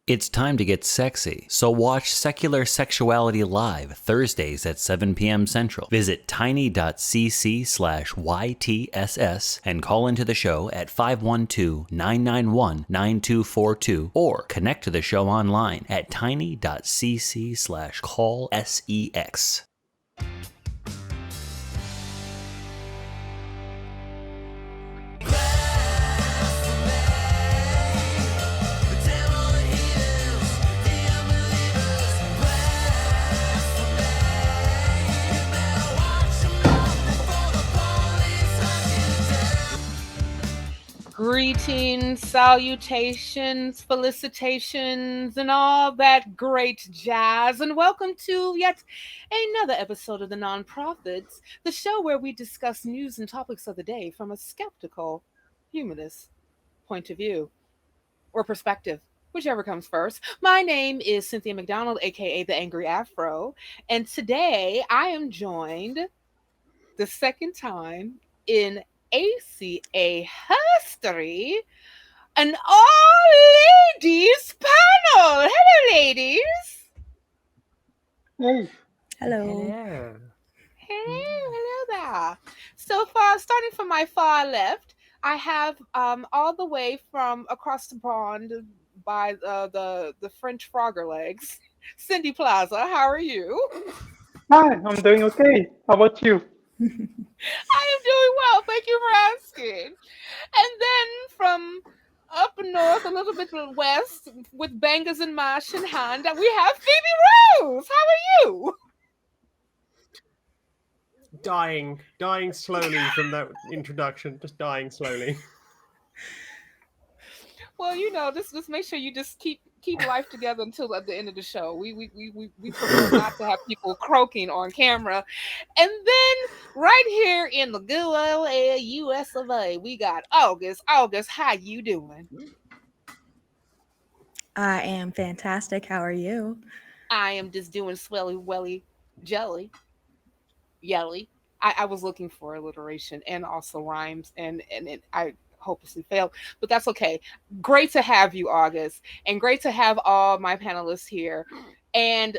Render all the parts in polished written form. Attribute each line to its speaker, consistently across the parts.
Speaker 1: It's time to get sexy, so watch Secular Sexuality Live Thursdays at 7 p.m. Central. Visit tiny.cc/YTSS and call into the show at 512-991-9242 or connect to the show online at tiny.cc/callsex.
Speaker 2: Greetings, salutations, felicitations, and all that great jazz, and welcome to yet another episode of The Nonprofits, the show where we discuss news and topics of the day from a skeptical, humanist point of view, or perspective, whichever comes first. My name is Cynthia McDonald, aka The Angry Afro, and today I am joined the second time in ACA history, an all-ladies panel. Hello, ladies.
Speaker 3: Hey.
Speaker 4: Hello.
Speaker 2: Hello there. So far, starting from my far left, I have all the way from across the pond by the French Frogger legs, Cindy Plaza. How are you?
Speaker 3: Hi, I'm doing okay. How about you?
Speaker 2: I am doing well. Thank you for asking. And then from up north, a little bit west, with bangers and mash in hand, we have Phoebe Rose. How are you?
Speaker 4: Dying slowly from that introduction. Just dying slowly.
Speaker 2: Well, you know, just make sure you just keep life together until at the end of the show. We prefer not to have people croaking on camera. And then right here in the good old US of A, we got August. August, how you doing?
Speaker 5: I am fantastic. How are you?
Speaker 2: I am just doing swelly welly jelly. Yelly. I was looking for alliteration and also rhymes, and I hopelessly failed, but that's okay. Great to have you, August, and great to have all my panelists here. And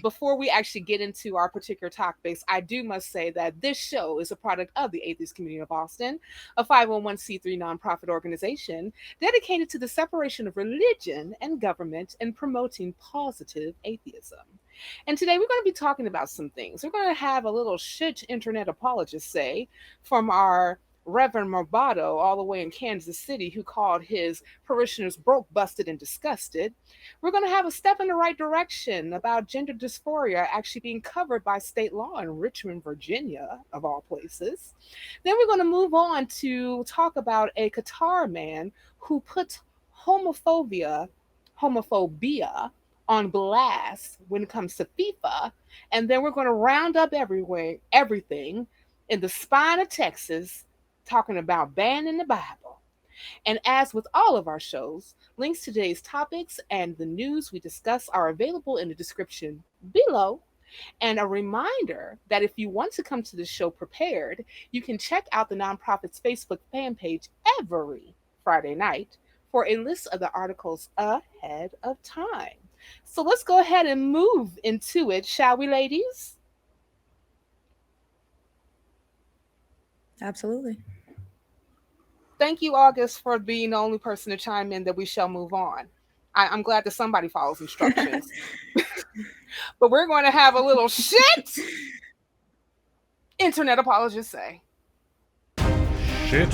Speaker 2: before we actually get into our particular topics, I must say that this show is a product of the Atheist Community of Austin, a 501c3 nonprofit organization dedicated to the separation of religion and government and promoting positive atheism. And today we're going to be talking about some things. We're going to have a little shit Internet Apologists Say from our Reverend Movado all the way in Kansas City, who called his parishioners broke, busted, and disgusted. We're going to have a step in the right direction about gender dysphoria actually being covered by state law in Richmond, Virginia, of all places. Then we're going to move on to talk about a Qatar man who put homophobia on blast when it comes to FIFA. And then we're going to round up everything in the spine of Texas, talking about banning the Bible. And as with all of our shows, links to today's topics and the news we discuss are available in the description below. And a reminder that if you want to come to the show prepared, you can check out the Nonprofits Facebook fan page every Friday night for a list of the articles ahead of time. So let's go ahead and move into it, shall we, ladies?
Speaker 5: Absolutely.
Speaker 2: Thank you, August, for being the only person to chime in that we shall move on. I'm glad that somebody follows instructions. But we're going to have a little shit Internet Apologists Say.
Speaker 6: Shit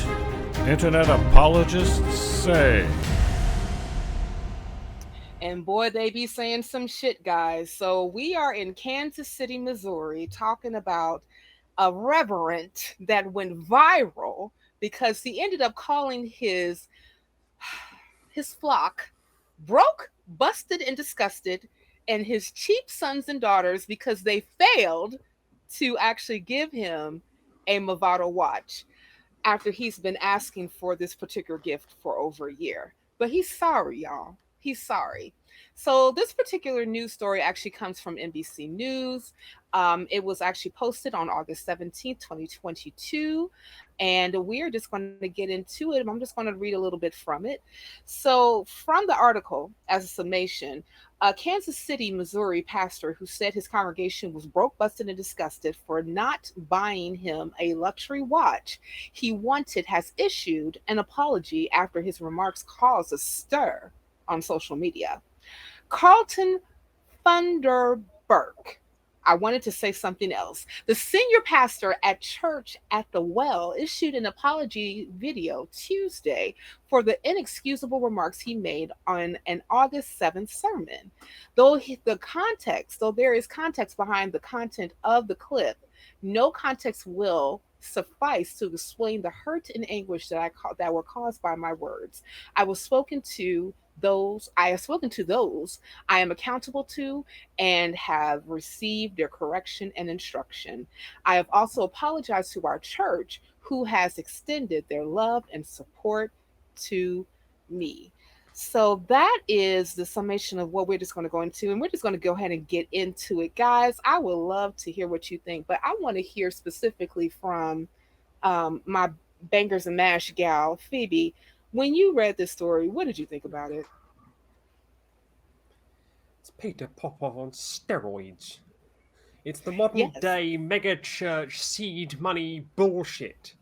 Speaker 6: Internet Apologists Say.
Speaker 2: And boy, they be saying some shit, guys. So we are in Kansas City, Missouri, talking about a reverend that went viral because he ended up calling his flock broke, busted, and disgusted, and his cheap sons and daughters because they failed to actually give him a Movado watch after he's been asking for this particular gift for over a year. But he's sorry, y'all. He's sorry. So this particular news story actually comes from NBC News. It was actually posted on August 17th, 2022. And we're just going to get into it. I'm just going to read a little bit from it. So from the article, as a summation, a Kansas City, Missouri pastor who said his congregation was broke, busted, and disgusted for not buying him a luxury watch he wanted has issued an apology after his remarks caused a stir on social media. Carlton Thunderberg. I wanted to say something else. The senior pastor at Church at the Well issued an apology video Tuesday for the inexcusable remarks he made on an August 7th sermon. Though there is context behind the content of the clip, no context will suffice to explain the hurt and anguish that were caused by my words. I have spoken to those I am accountable to and have received their correction and instruction. I have also apologized to our church, who has extended their love and support to me. So that is the summation of what we're just going to go into, and we're just going to go ahead and get into it. Guys, I would love to hear what you think, but I want to hear specifically from my bangers and mash gal, Phoebe. When you read this story, what did you think about it?
Speaker 4: It's Peter Popov on steroids. It's the modern day mega church seed money bullshit.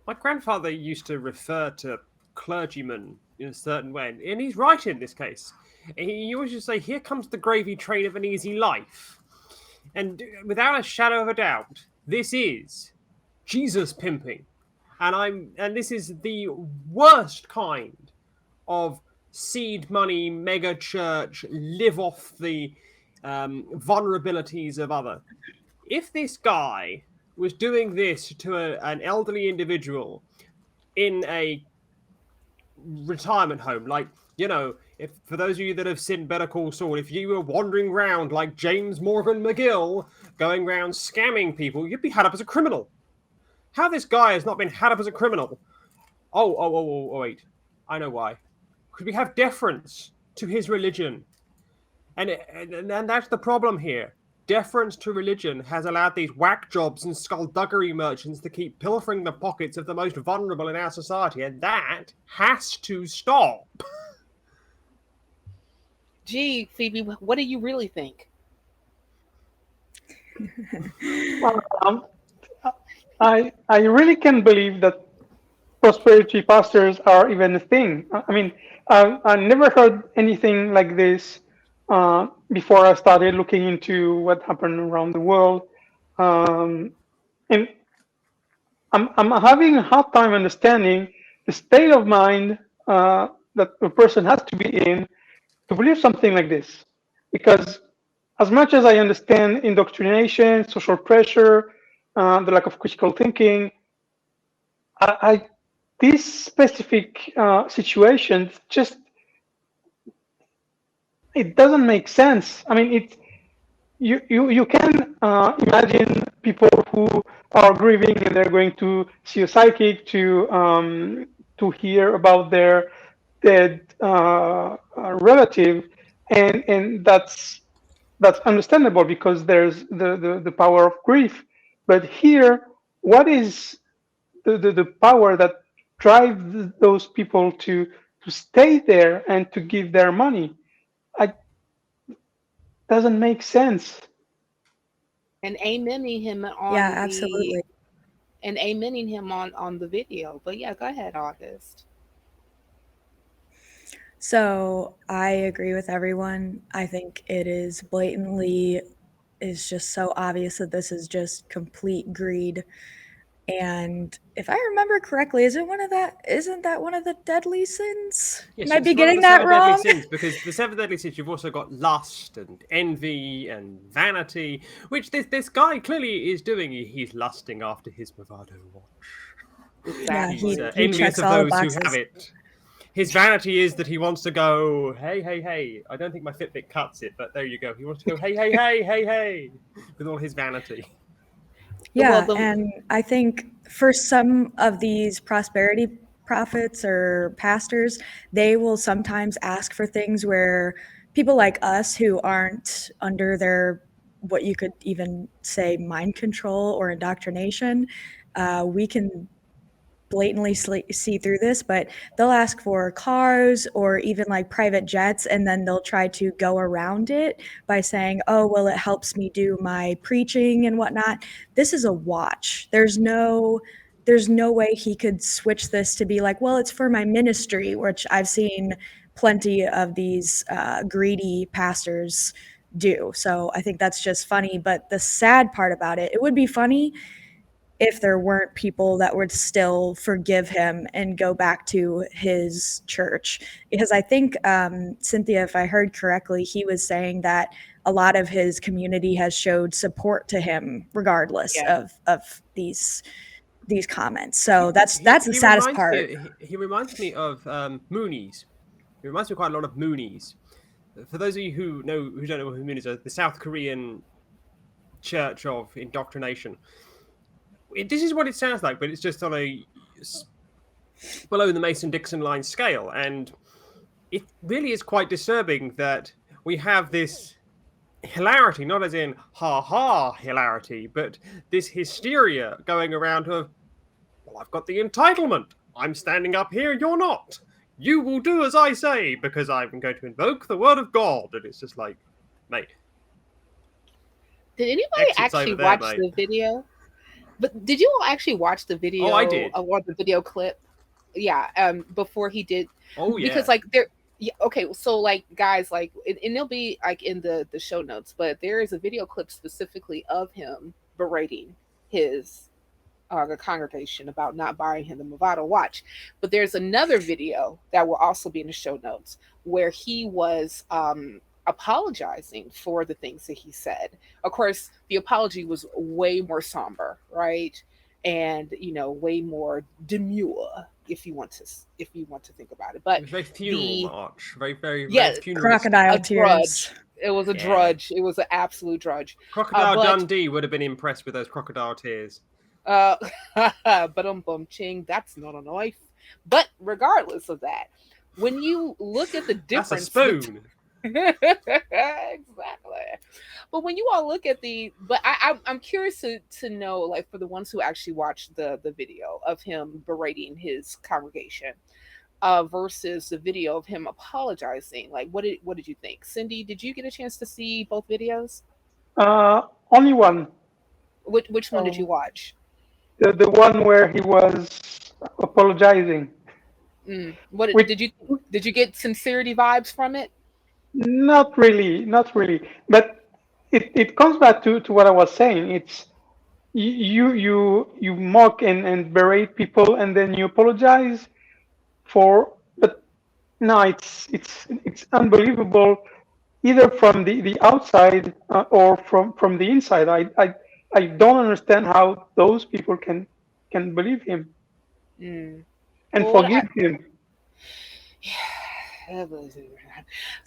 Speaker 4: My grandfather used to refer to clergymen in a certain way, and he's right in this case. He always used to say, "Here comes the gravy train of an easy life." And without a shadow of a doubt, this is Jesus pimping. And this is the worst kind of seed money, mega church, live off the vulnerabilities of others. If this guy was doing this to an elderly individual in a retirement home, like, you know, if for those of you that have seen Better Call Saul, if you were wandering around like James Morgan McGill, going around scamming people, you'd be had up as a criminal. How this guy has not been had up as a criminal? Oh, wait. I know why. Because we have deference to his religion. And that's the problem here. Deference to religion has allowed these whack jobs and skullduggery merchants to keep pilfering the pockets of the most vulnerable in our society. And that has to stop.
Speaker 2: Gee, Phoebe, what do you really think?
Speaker 3: I really can't believe that prosperity pastors are even a thing. I mean, I never heard anything like this before I started looking into what happened around the world, and I'm having a hard time understanding the state of mind that a person has to be in to believe something like this, because as much as I understand indoctrination, social pressure, the lack of critical thinking, these specific situations just, it doesn't make sense. I mean, you can imagine people who are grieving and they're going to see a psychic to hear about their dead relative, and that's understandable because there's the power of grief. But here, what is the power that drives those people to stay there and to give their money? Doesn't make sense.
Speaker 2: And amening him on
Speaker 5: absolutely.
Speaker 2: And amening him on the video. But yeah, go ahead, August.
Speaker 5: So I agree with everyone. I think it is just so obvious that this is just complete greed. And if I remember correctly, isn't that one of the deadly sins?
Speaker 4: Yes,
Speaker 5: Might be
Speaker 4: it's one of
Speaker 5: getting
Speaker 4: the
Speaker 5: that
Speaker 4: seven
Speaker 5: wrong.
Speaker 4: deadly sins, because the seven deadly sins, you've also got lust and envy and vanity, which this guy clearly is doing. He's lusting after his Movado watch.
Speaker 5: Yeah,
Speaker 4: He's
Speaker 5: he
Speaker 4: envious
Speaker 5: checks
Speaker 4: of
Speaker 5: all the
Speaker 4: those who
Speaker 5: boxes.
Speaker 4: have it. His vanity is that he wants to go, hey. I don't think my Fitbit cuts it, but there you go. He wants to go, hey, with all his vanity.
Speaker 5: Yeah, and I think for some of these prosperity prophets or pastors, they will sometimes ask for things where people like us who aren't under their, what you could even say, mind control or indoctrination, we can blatantly see through this, but they'll ask for cars or even like private jets, and then they'll try to go around it by saying, oh, well, it helps me do my preaching and whatnot. This is a watch. There's no way he could switch this to be like, well, it's for my ministry, which I've seen plenty of these greedy pastors do. So I think that's just funny. But the sad part about it would be funny if there weren't people that would still forgive him and go back to his church. Because I think, Cynthia, if I heard correctly, he was saying that a lot of his community has showed support to him regardless of these comments. So that's the saddest part.
Speaker 4: He reminds me of Moonies. He reminds me quite a lot of Moonies. For those of you who don't know who Moonies are, the South Korean church of indoctrination. This is what it sounds like, but it's just on a below the Mason-Dixon line scale. And it really is quite disturbing that we have this hilarity, not as in ha-ha hilarity, but this hysteria going around of, well, I've got the entitlement. I'm standing up here, you're not. You will do as I say, because I'm going to invoke the word of God. And it's just like, mate.
Speaker 2: Did anybody actually watch the video? But did you all actually watch the video?
Speaker 4: Oh, I did.
Speaker 2: Or the video clip? Yeah, before he did.
Speaker 4: Oh, yeah.
Speaker 2: Because, like, there... Yeah, okay, so, like, guys, like... And they'll be, like, in the show notes. But there is a video clip specifically of him berating his... the congregation about not buying him the Movado watch. But there's another video that will also be in the show notes where he was... apologizing for the things that he said. Of course, the apology was way more somber, right? And way more demure, if you want to think about it. But
Speaker 4: it was very funeral march, very funeral.
Speaker 5: Crocodile tears.
Speaker 2: It was a drudge. It was an absolute drudge.
Speaker 4: Crocodile Dundee would have been impressed with those crocodile tears.
Speaker 2: But ching, that's not a knife. But regardless of that, when you look at the difference,
Speaker 4: that's a spoon.
Speaker 2: Exactly. But when you all look at I'm curious to know, like, for the ones who actually watched the video of him berating his congregation versus the video of him apologizing, like, what did you think? Cindy, did you get a chance to see both videos?
Speaker 3: Only one.
Speaker 2: Which one did you watch?
Speaker 3: The one where he was apologizing.
Speaker 2: Did you get sincerity vibes from it?
Speaker 3: Not really. But it comes back to what I was saying. It's you mock and berate people, and then you apologize for. But no, it's unbelievable, either from the outside or from the inside. I don't understand how those people can believe him and forgive him.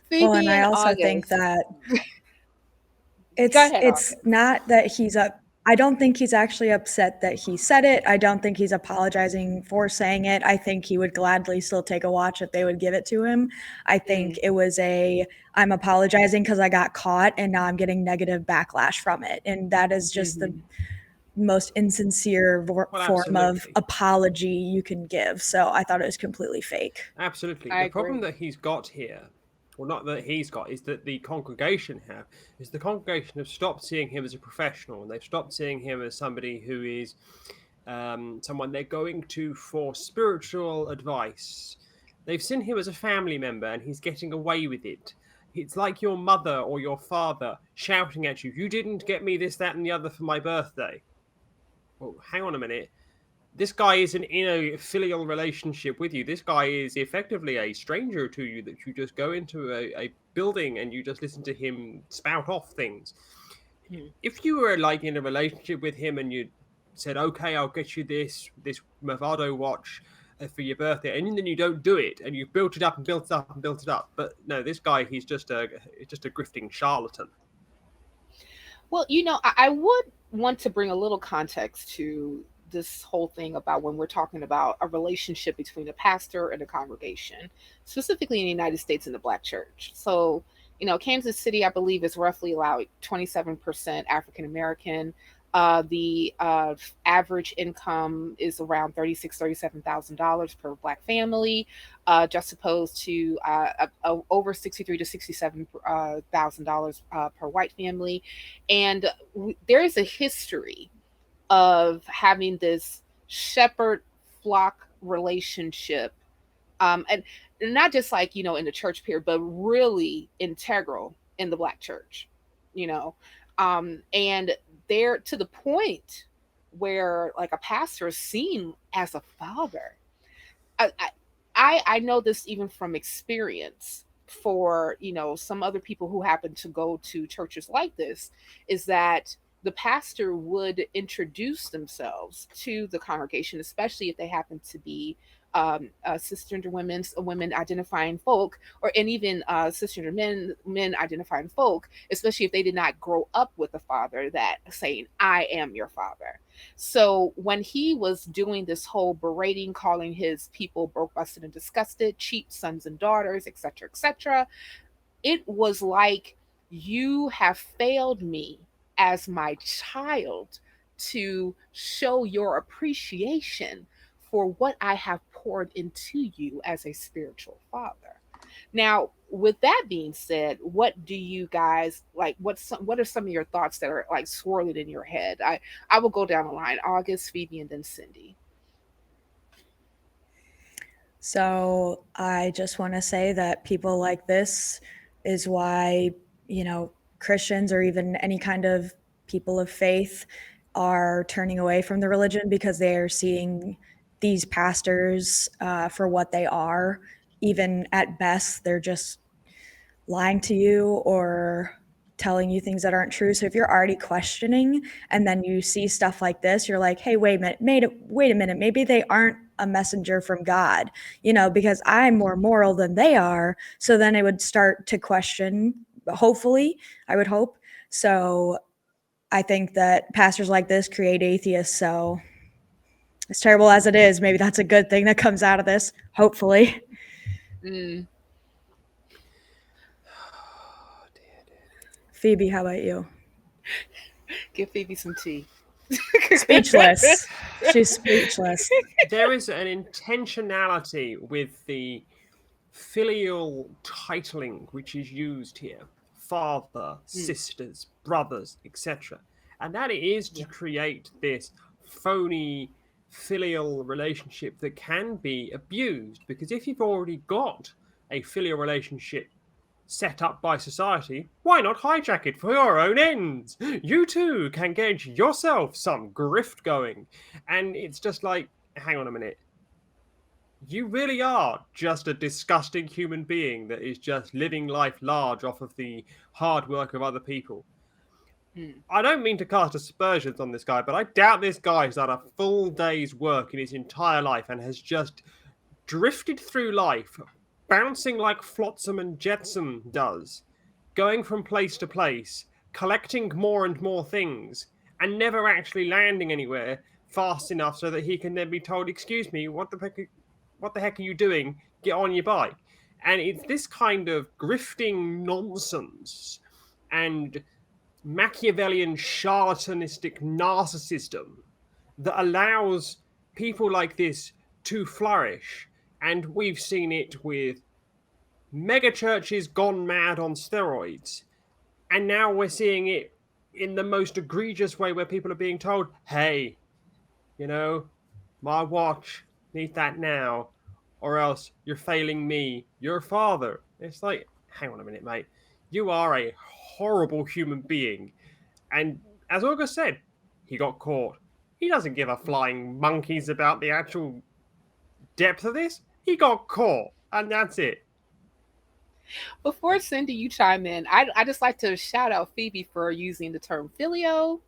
Speaker 5: Well, and I also think that it's not that he's up. I don't think he's actually upset that he said it. I don't think he's apologizing for saying it. I think he would gladly still take a watch if they would give it to him. I think it was I'm apologizing because I got caught and now I'm getting negative backlash from it. And that is just the most insincere form of apology you can give. So I thought it was completely fake.
Speaker 4: Absolutely. The problem that he's got here, well, not that he's got, is that the congregation have stopped seeing him as a professional, and they've stopped seeing him as somebody who is someone they're going to for spiritual advice. They've seen him as a family member, and he's getting away with it. It's like your mother or your father shouting at you, "You didn't get me this, that, and the other for my birthday." Well, hang on a minute. This guy isn't in a filial relationship with you. This guy is effectively a stranger to you that you just go into a building and you just listen to him spout off things. If you were like in a relationship with him and you said, okay, I'll get you this Movado watch for your birthday, and then you don't do it, and you've built it up and built it up and built it up. But no, this guy, he's just a grifting charlatan.
Speaker 2: Well, I would want to bring a little context to this whole thing about when we're talking about a relationship between a pastor and a congregation, specifically in the United States in the Black church. So Kansas City, I believe, is roughly about 27% African American. The average income is around $37,000 per Black family, just opposed to over 63 to $67,000 per white family. And there is a history of having this shepherd flock relationship, and not just like in the church period, but really integral in the Black church, and they're to the point where like a pastor is seen as a father. I, I know this even from experience for some other people who happen to go to churches like this, is that the pastor would introduce themselves to the congregation, especially if they happen to be cisgender women identifying folk, and even cisgender men identifying folk, especially if they did not grow up with a father that saying, "I am your father." So when he was doing this whole berating, calling his people broke, busted, and disgusted, cheap sons and daughters, etc., etc., it was like, you have failed me as my child to show your appreciation for what I have poured into you as a spiritual father. Now, with that being said, what do you guys like? What are some of your thoughts that are like swirling in your head? I will go down the line: August, Phoebe, and then Cindy.
Speaker 5: So I just want to say that people like this is why, Christians or even any kind of people of faith are turning away from the religion, because they are seeing these pastors for what they are. Even at best, they're just lying to you or telling you things that aren't true. So if you're already questioning and then you see stuff like this, you're like, hey, wait a minute, maybe they aren't a messenger from God, because I'm more moral than they are. So then I would start to question, hopefully, I would hope. So I think that pastors like this create atheists. So as terrible as it is, maybe that's a good thing that comes out of this, hopefully.
Speaker 2: Mm.
Speaker 5: Phoebe, how about you?
Speaker 2: Give Phoebe some tea.
Speaker 5: Speechless. She's speechless.
Speaker 4: There is an intentionality with the filial titling which is used here: father, sisters, brothers, etc. And that is to create this phony filial relationship that can be abused, because if you've already got a filial relationship set up by society, why not hijack it for your own ends? You too can get yourself some grift going. And it's just like, hang on a minute. You really are just a disgusting human being that is just living life large off of the hard work of other people. I don't mean to cast aspersions on this guy, but I doubt this guy has done a full day's work in his entire life and has just drifted through life, bouncing like Flotsam and Jetsam does, going from place to place, collecting more and more things, and never actually landing anywhere fast enough so that he can then be told, "Excuse me, what the heck are you doing? Get on your bike." And it's this kind of grifting nonsense and Machiavellian charlatanistic narcissism that allows people like this to flourish. And we've seen it with mega churches gone mad on steroids. And now we're seeing it in the most egregious way, where people are being told, "Hey, my watch, need that now, or else you're failing me, your father." It's like, hang on a minute, mate. You are a horrible human being. And as August said, he got caught. He doesn't give a flying monkeys about the actual depth of this. He got caught, and that's it.
Speaker 2: Before Cindy, you chime in, I just like to shout out Phoebe for using the term filio,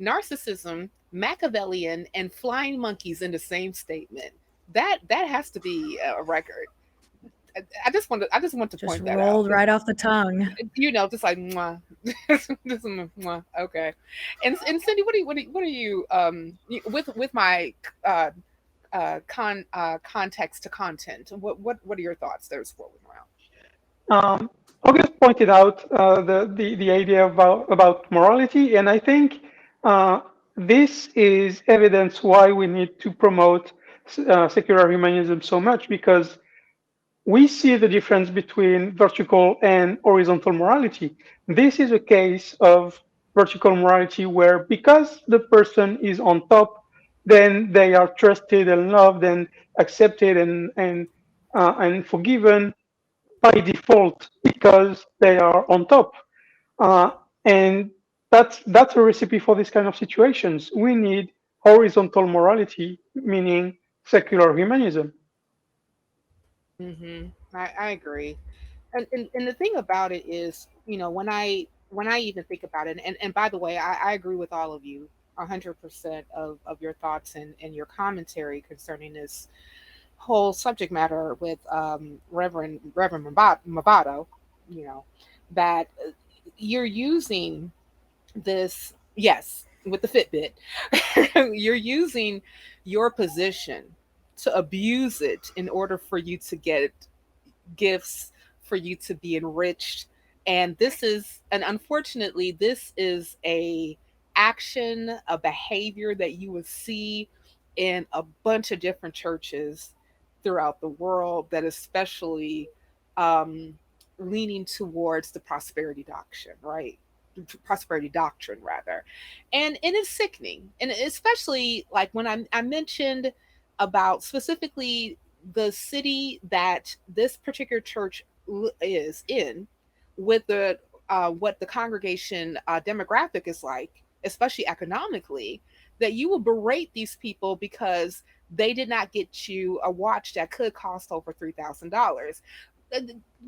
Speaker 2: narcissism, Machiavellian, and flying monkeys in the same statement. That has to be a record. I just want to point that out.
Speaker 5: Rolled right off the tongue.
Speaker 2: Just like mwah. Just mwah. Okay. And Cindy, what are you with my context to content? What are your thoughts? There's swirling around.
Speaker 3: August pointed out the idea about morality, and I think uh, this is evidence why we need to promote secular humanism so much, because we see the difference between vertical and horizontal morality. This is a case of vertical morality where, because the person is on top, then they are trusted and loved and accepted and forgiven by default because they are on top. Uh, and that's a recipe for this kind of situations. We need horizontal morality, meaning secular humanism.
Speaker 2: I agree. And the thing about it is, when I even think about it, and by the way, I agree with all of you 100% of your thoughts and your commentary concerning this whole subject matter with Reverend Movado, you know, that you're using this, yes, with the Fitbit, you're using your position to abuse it in order for you to get gifts, for you to be enriched. And unfortunately, this is a action, a behavior that you would see in a bunch of different churches throughout the world, that especially um, leaning towards the prosperity doctrine, right? Prosperity doctrine, rather. And it's sickening. And especially like when I mentioned about specifically the city that this particular church is in, with the what the congregation demographic is like, especially economically, that you will berate these people because they did not get you a watch that could cost over $3,000. Uh,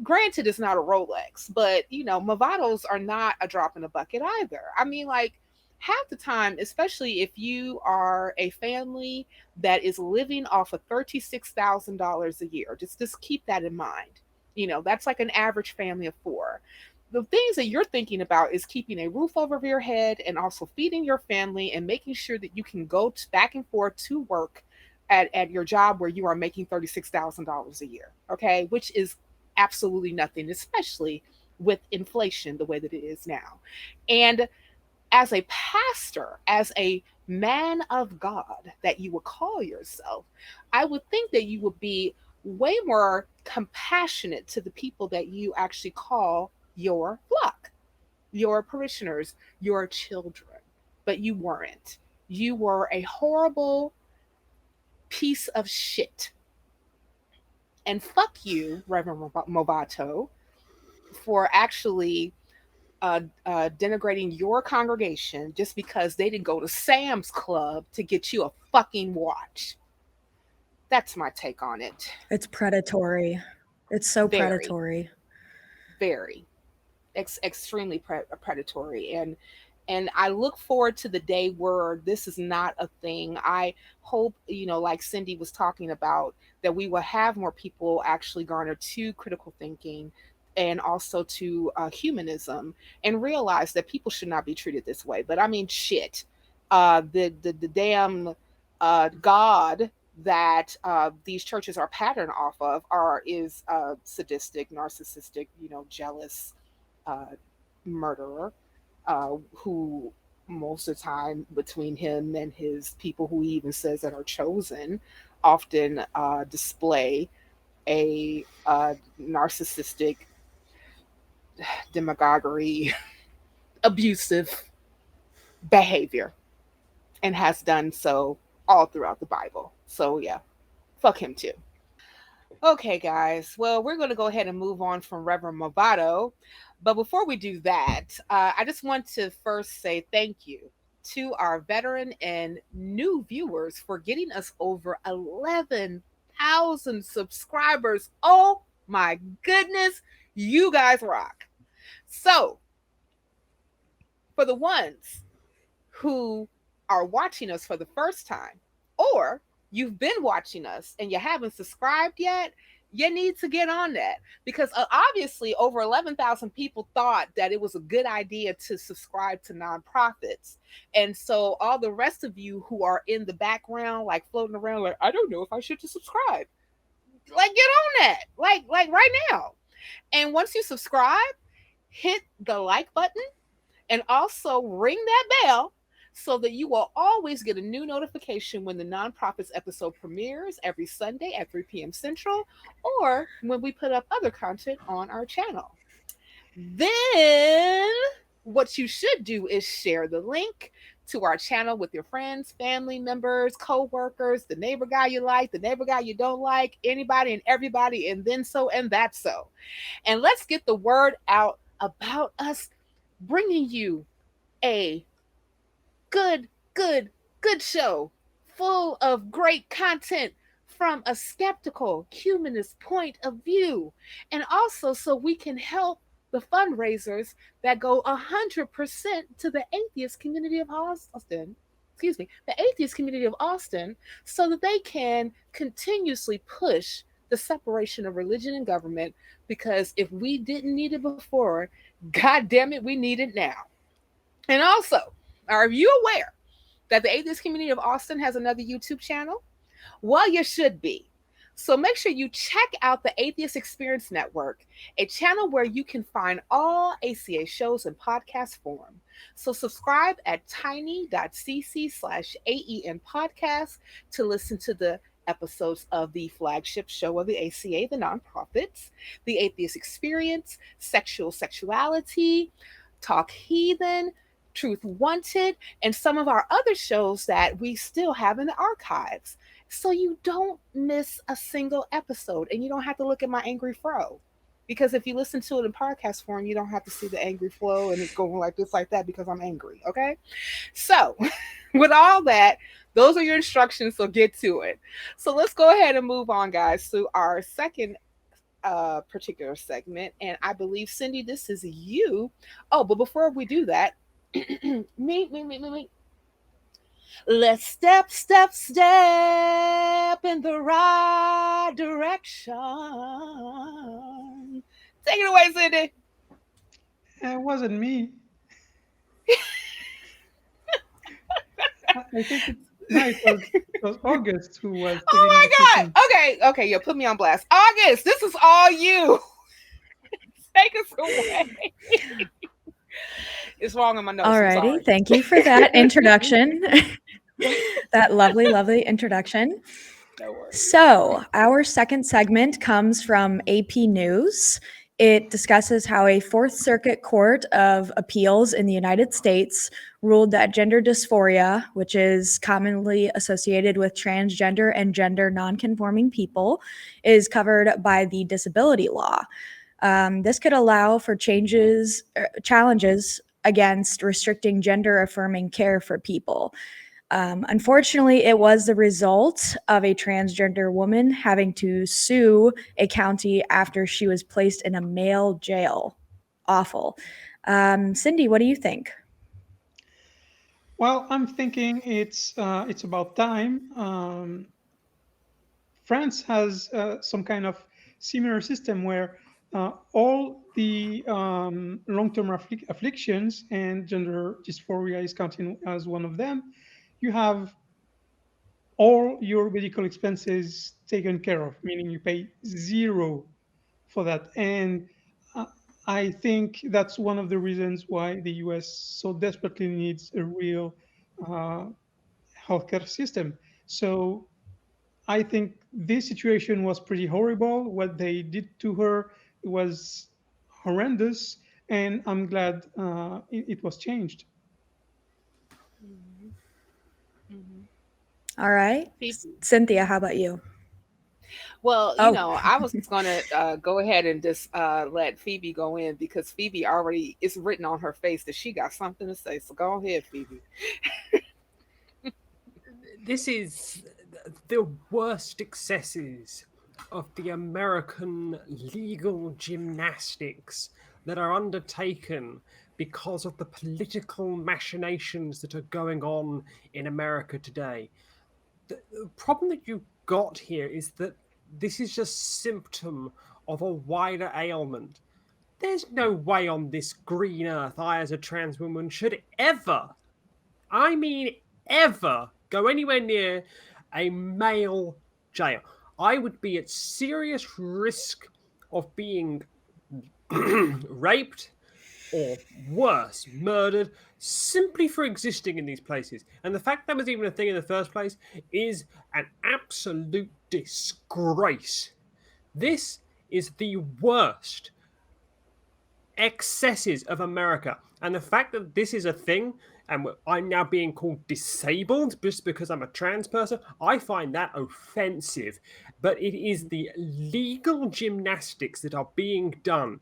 Speaker 2: Granted, it's not a Rolex, but Movados are not a drop in the bucket either. I mean, like, half the time, especially if you are a family that is living off of $36,000 a year, just keep that in mind. That's like an average family of four. The things that you're thinking about is keeping a roof over your head and also feeding your family and making sure that you can go back and forth to work at your job where you are making $36,000 a year, okay? Which is absolutely nothing, especially with inflation the way that it is now. And as a pastor, as a man of God that you would call yourself, I would think that you would be way more compassionate to the people that you actually call your flock, your parishioners, your children. But you weren't. You were a horrible piece of shit. And fuck you, Reverend Movato, for actually denigrating your congregation just because they didn't go to Sam's Club to get you a fucking watch. That's my take on it.
Speaker 5: It's predatory. It's so
Speaker 2: Very,
Speaker 5: predatory.
Speaker 2: very, extremely predatory. And I look forward to the day where this is not a thing. I hope, like Cindy was talking about, that we will have more people actually garner to critical thinking and also to humanism, and realize that people should not be treated this way. But I mean, shit, the damn God that these churches are patterned off of is sadistic, narcissistic, jealous uh, murderer, who most of the time, between him and his people who he even says that are chosen, often display a narcissistic, demagoguery, abusive behavior, and has done so all throughout the Bible. So yeah, fuck him too. Okay, guys. Well, we're going to go ahead and move on from Reverend Movado. But before we do that, I just want to first say thank you to our veteran and new viewers for getting us over 11,000 subscribers. Oh my goodness, you guys rock. So, for the ones who are watching us for the first time, or you've been watching us and you haven't subscribed yet, you need to get on that, because obviously over 11,000 people thought that it was a good idea to subscribe to nonprofits. And so all the rest of you who are in the background, like floating around, like, I don't know if I should subscribe. Like, get on that. Like right now. And once you subscribe, hit the like button and also ring that bell so that you will always get a new notification when the Nonprofits episode premieres every Sunday at 3 p.m. Central, or when we put up other content on our channel. Then what you should do is share the link to our channel with your friends, family members, co-workers, the neighbor guy you like, the neighbor guy you don't like, anybody and everybody, and then so and that's so. And let's get the word out about us bringing you a good show full of great content from a skeptical, humanist point of view. And also so we can help the fundraisers that go 100% to the atheist community of Austin. The atheist community of Austin, so that they can continuously push the separation of religion and government, because if we didn't need it before, God damn it, we need it now. And also, are you aware that the atheist community of Austin has another YouTube channel? Well, you should be. So make sure you check out the Atheist Experience Network, a channel where you can find all ACA shows in podcast form. So subscribe at tiny.cc/AEN podcast to listen to the episodes of the flagship show of the ACA, the Nonprofits, the Atheist Experience, Sexuality, Talk Heathen, Truth Wanted, and some of our other shows that we still have in the archives. So you don't miss a single episode, and you don't have to look at my angry fro. Because if you listen to it in podcast form, you don't have to see the angry flow and it's going like this, like that, because I'm angry, okay? So with all that, those are your instructions, so get to it. So let's go ahead and move on, guys, to our second particular segment. And I believe, Cindy, this is you. Oh, but before we do that, me. Let's step in the right direction. Take it away, Cindy.
Speaker 3: It wasn't me. I think it was August who was.
Speaker 2: Oh my God. Okay. Yeah, put me on blast. August, this is all you. Take us away. It's wrong on my nose.
Speaker 5: Alrighty, thank you for that introduction. That lovely introduction.
Speaker 2: No worries.
Speaker 5: So our second segment comes from AP News. It discusses how a Fourth Circuit Court of Appeals in the United States ruled that gender dysphoria, which is commonly associated with transgender and gender nonconforming people, is covered by the disability law. This could allow for challenges against restricting gender-affirming care for people. Unfortunately, it was the result of a transgender woman having to sue a county after she was placed in a male jail. Awful. Cindy, what do you think?
Speaker 3: Well, I'm thinking it's about time. France has some kind of similar system where all the long-term afflictions, and gender dysphoria is counted as one of them, you have all your medical expenses taken care of, meaning you pay zero for that. And I think that's one of the reasons why the US so desperately needs a real healthcare system. So I think this situation was pretty horrible. What they did to her was horrendous, and I'm glad it was changed.
Speaker 5: All right. Cynthia, how about you?
Speaker 2: Well, I was going to go ahead and just let Phoebe go in, because Phoebe already, it's written on her face that she got something to say. So go ahead, Phoebe.
Speaker 4: This is the worst excesses of the American legal gymnastics that are undertaken because of the political machinations that are going on in America today. The problem that you've got here is that this is just symptom of a wider ailment. There's no way on this green earth I, as a trans woman, should ever go anywhere near a male jail. I would be at serious risk of being raped, or worse, murdered, simply for existing in these places. And the fact that was even a thing in the first place is an absolute disgrace. This is the worst excesses of America. And the fact that this is a thing, and I'm now being called disabled just because I'm a trans person, I find that offensive. But it is the legal gymnastics that are being done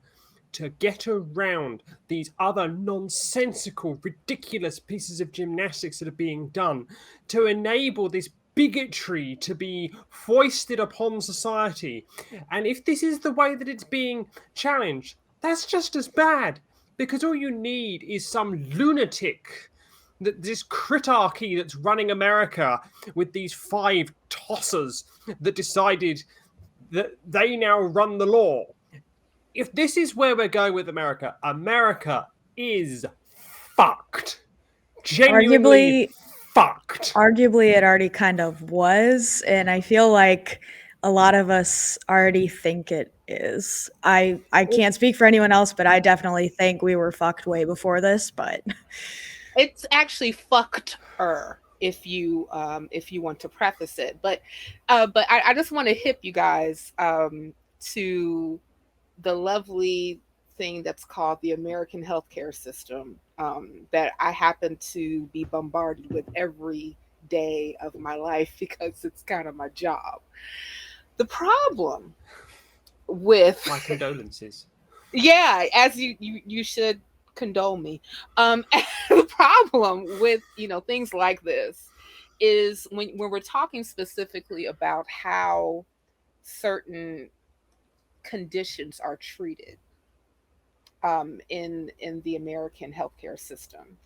Speaker 4: to get around these other nonsensical, ridiculous pieces of gymnastics that are being done to enable this bigotry to be foisted upon society. And if this is the way that it's being challenged, that's just as bad, because all you need is some lunatic, this critarchy that's running America with these 5 tossers that decided that they now run the law. If this is where we're going with America, America is fucked. Genuinely fucked.
Speaker 5: Arguably, it already kind of was, and I feel like a lot of us already think it is. I can't speak for anyone else, but I definitely think we were fucked way before this. But
Speaker 2: it's actually fucked her, if you want to preface it. But I just want to hip you guys to the lovely thing that's called the American healthcare system, that I happen to be bombarded with every day of my life because it's kind of my job. The problem with
Speaker 4: my condolences.
Speaker 2: Yeah, as you should condole me. The problem with things like this is when we're talking specifically about how certain conditions are treated in the American healthcare system.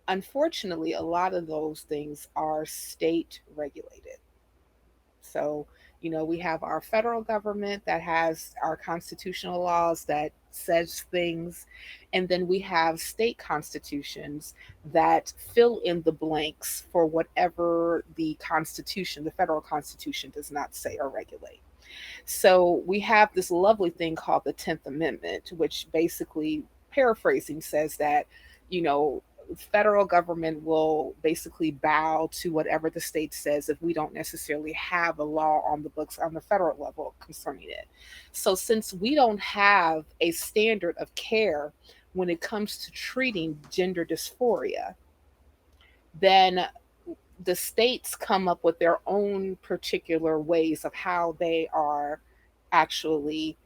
Speaker 2: Unfortunately, a lot of those things are state regulated. So, we have our federal government that has our constitutional laws that says things, and then we have state constitutions that fill in the blanks for whatever the federal constitution does not say or regulate. So we have this lovely thing called the 10th Amendment, which basically, paraphrasing, says that, federal government will basically bow to whatever the state says if we don't necessarily have a law on the books on the federal level concerning it. So since we don't have a standard of care when it comes to treating gender dysphoria, then the states come up with their own particular ways of how they are actually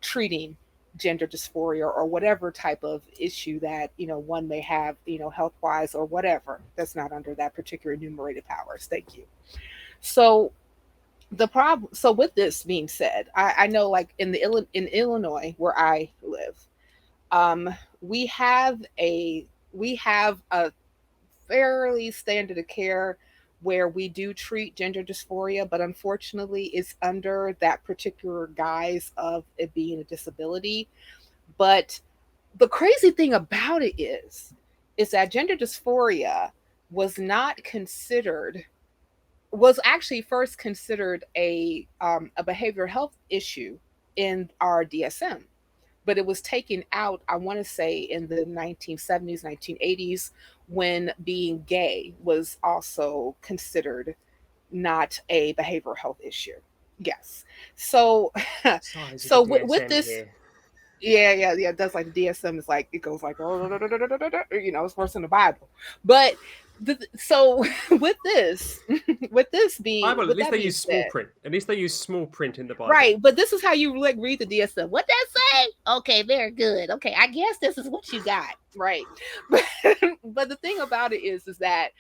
Speaker 2: treating gender dysphoria or whatever type of issue that one may have, health wise or whatever, that's not under that particular enumerated powers. Thank you. So with this being said, I know, like in Illinois where I live, we have a fairly standard of care where we do treat gender dysphoria, but unfortunately it's under that particular guise of it being a disability. But the crazy thing about it is that gender dysphoria was actually first considered a behavioral health issue in our DSM. But it was taken out, I want to say, in the 1970s, 1980s, when being gay was also considered not a behavioral health issue. Yes. So, with this, here. Yeah. It does, like the DSM is like, it goes like, it's worse than the Bible. But so with this being,
Speaker 4: Bible, at least they use small print. At least they use small print in the Bible.
Speaker 2: Right, but this is how you read the DSM. What that say? Okay, very good. Okay, I guess this is what you got. Right. But the thing about it is that,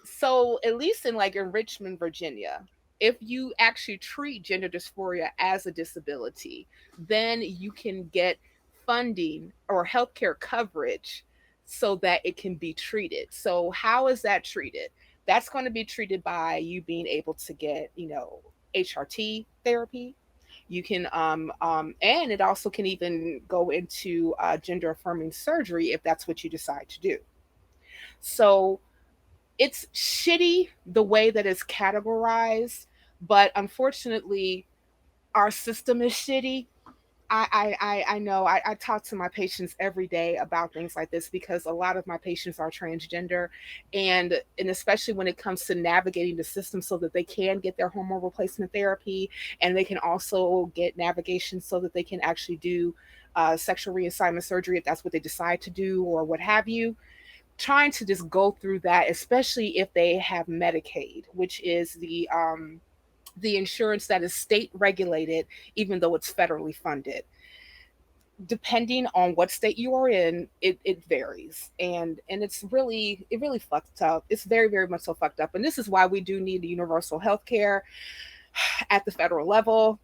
Speaker 2: so at least in Richmond, Virginia, if you actually treat gender dysphoria as a disability, then you can get funding or healthcare coverage so that it can be treated. So how is that treated? That's going to be treated by you being able to get, HRT therapy. You can, and it also can even go into gender affirming surgery if that's what you decide to do. So it's shitty the way that it's categorized, but unfortunately, our system is shitty. I know. I talk to my patients every day about things like this because a lot of my patients are transgender, and especially when it comes to navigating the system so that they can get their hormone replacement therapy, and they can also get navigation so that they can actually do sexual reassignment surgery if that's what they decide to do or what have you. Trying to just go through that, especially if they have Medicaid, which is the insurance that is state regulated, even though it's federally funded. Depending on what state you are in, it varies, and it really fucked up. It's very very much so fucked up, and this is why we do need universal health care at the federal level.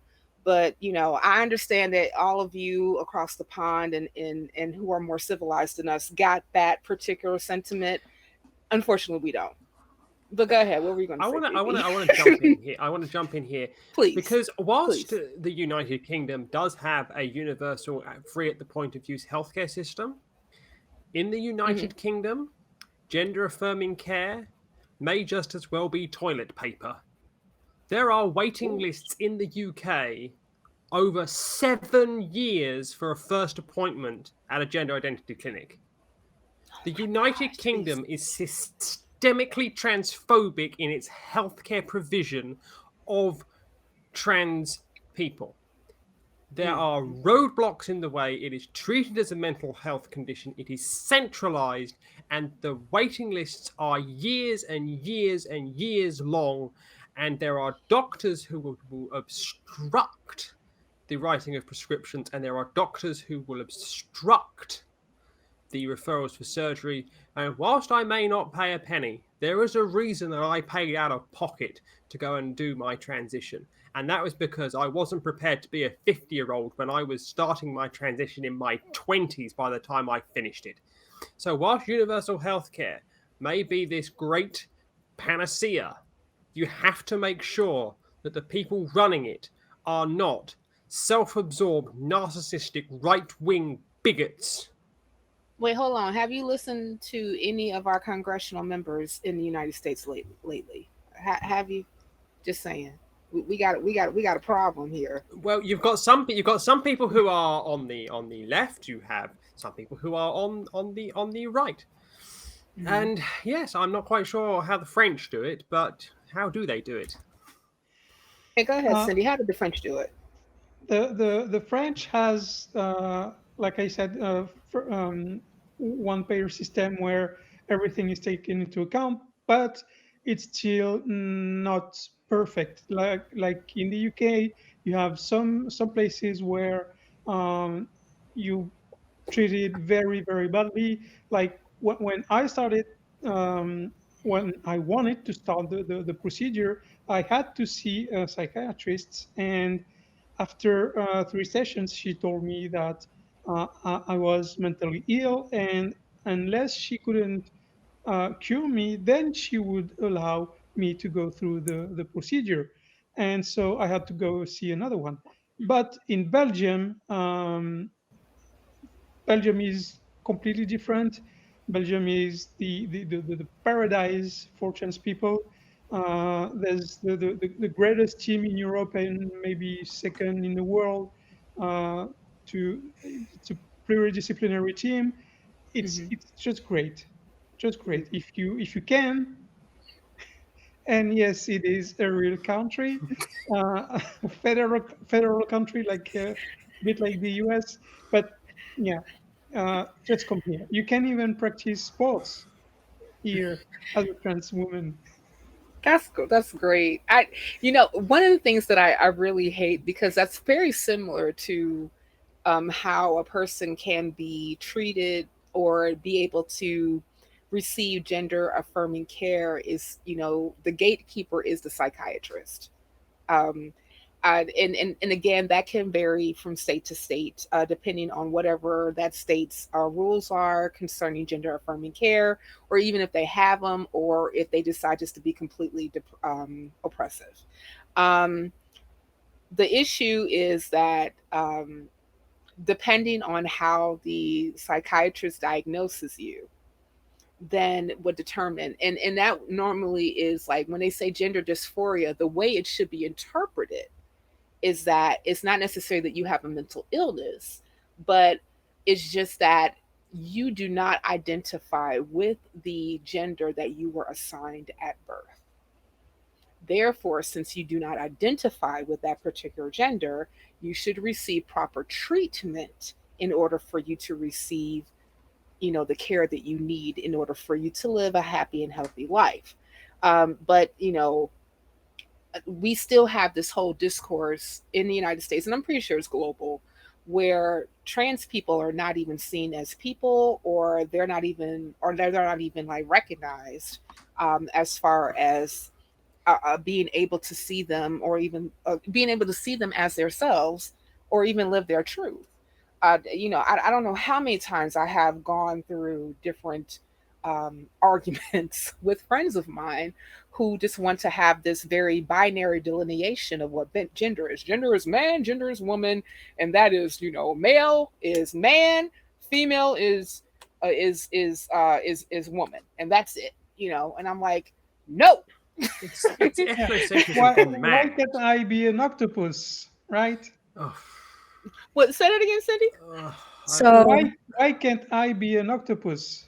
Speaker 2: But I understand that all of you across the pond and who are more civilized than us got that particular sentiment. Unfortunately, we don't. But go ahead. What were you going to say?
Speaker 4: I want to jump in here. I want to jump in here,
Speaker 2: please,
Speaker 4: because whilst
Speaker 2: please.
Speaker 4: the United Kingdom does have a universal, free at the point of use healthcare system, in the United Kingdom, gender affirming care may just as well be toilet paper. There are waiting lists in the UK over 7 years for a first appointment at a gender identity clinic. The United Kingdom is systemically transphobic in its healthcare provision of trans people. There are roadblocks in the way. It is treated as a mental health condition. It is centralized, and the waiting lists are years and years and years long. And there are doctors who will obstruct the writing of prescriptions, and there are doctors who will obstruct the referrals for surgery. And whilst I may not pay a penny, there is a reason that I paid out of pocket to go and do my transition. And that was because I wasn't prepared to be a 50-year-old when I was starting my transition in my 20s by the time I finished it. So whilst universal healthcare may be this great panacea, you have to make sure that the people running it are not self-absorbed, narcissistic, right-wing bigots.
Speaker 2: Wait, hold on. Have you listened to any of our congressional members in the United States lately? Have you? Just saying. We got a problem here.
Speaker 4: Well, you've got some people who are on the left. You have some people who are on the right. And yes, I'm not quite sure how the French do it, but how do they do it?
Speaker 2: Hey, go ahead, Cindy. How did the French do it?
Speaker 3: The French has, like I said, one payer system where everything is taken into account, but it's still not perfect. Like in the UK, you have some places where you treat it very very badly. Like when I started, when I wanted to start the procedure, I had to see a psychiatrist, and after 3 sessions, she told me that I was mentally ill, and unless she couldn't cure me, then she would allow me to go through the procedure. And so I had to go see another one. But in Belgium, Belgium is completely different. Belgium is the paradise for trans people. There's the greatest team in Europe and maybe second in the world. It's a pluridisciplinary team. It's just great, just great. If you can, and yes, it is a real country, federal country, like a bit like the US. But yeah, just come here. You can even practice sports here as a trans woman.
Speaker 2: That's great. One of the things that I really hate, because that's very similar to how a person can be treated or be able to receive gender affirming care, is the gatekeeper is the psychiatrist. And again, that can vary from state to state, depending on whatever that state's rules are concerning gender affirming care, or even if they have them, or if they decide just to be completely oppressive. The issue is that depending on how the psychiatrist diagnoses you, then would determine, and that normally is like when they say gender dysphoria, the way it should be interpreted is that it's not necessarily that you have a mental illness, but it's just that you do not identify with the gender that you were assigned at birth. Therefore, since you do not identify with that particular gender, you should receive proper treatment in order for you to receive, the care that you need in order for you to live a happy and healthy life. But we still have this whole discourse in the United States, and I'm pretty sure it's global, where trans people are not even seen as people, or they're not even like recognized as far as being able to see them, or even being able to see them as themselves, or even live their truth. I don't know how many times I have gone through different arguments with friends of mine who just want to have this very binary delineation of what gender is. Gender is man, gender is woman, and that is, male is man, female is woman, and that's it. And I'm like, no.
Speaker 4: It's ethnocentric
Speaker 3: Why
Speaker 4: gone mad.
Speaker 3: can't I be an octopus, right?
Speaker 4: Oh,
Speaker 2: What? Say that again, Cindy.
Speaker 5: So
Speaker 3: Why can't I be an octopus?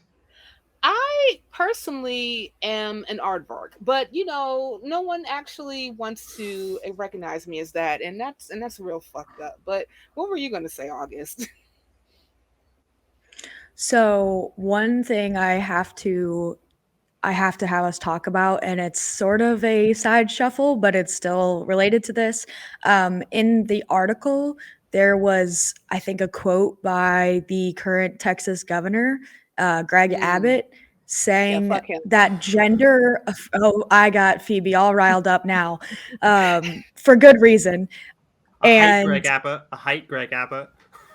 Speaker 2: I personally am an aardvark, but no one actually wants to recognize me as that, and that's real fucked up. But what were you going to say, August?
Speaker 5: So one thing I have to have us talk about, and it's sort of a side shuffle, but it's still related to this. In the article, there was, I think, a quote by the current Texas governor, Greg Abbott, saying
Speaker 2: fuck him.
Speaker 5: that gender. Oh, I got Phoebe all riled up now, for good reason.
Speaker 4: I hate Greg Abbott.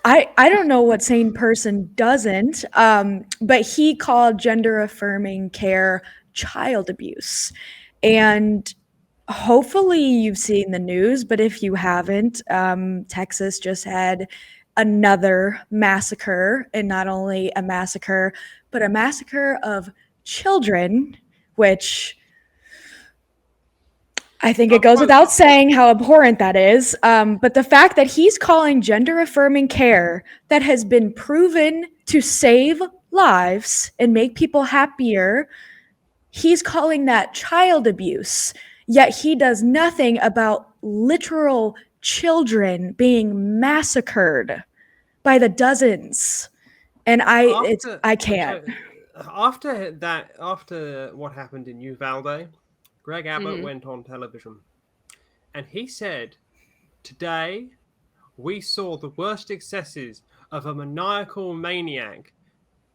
Speaker 5: I don't know what sane person doesn't, but he called gender affirming care child abuse. And hopefully you've seen the news, but if you haven't, Texas just had another massacre, and not only a massacre, but a massacre of children, which I think it goes without saying how abhorrent that is. But the fact that he's calling gender affirming care that has been proven to save lives and make people happier, he's calling that child abuse. Yet he does nothing about literal children being massacred by the dozens. And I can't.
Speaker 4: After what happened in Uvalde, Greg Abbott went on television and he said, "Today we saw the worst excesses of a maniacal maniac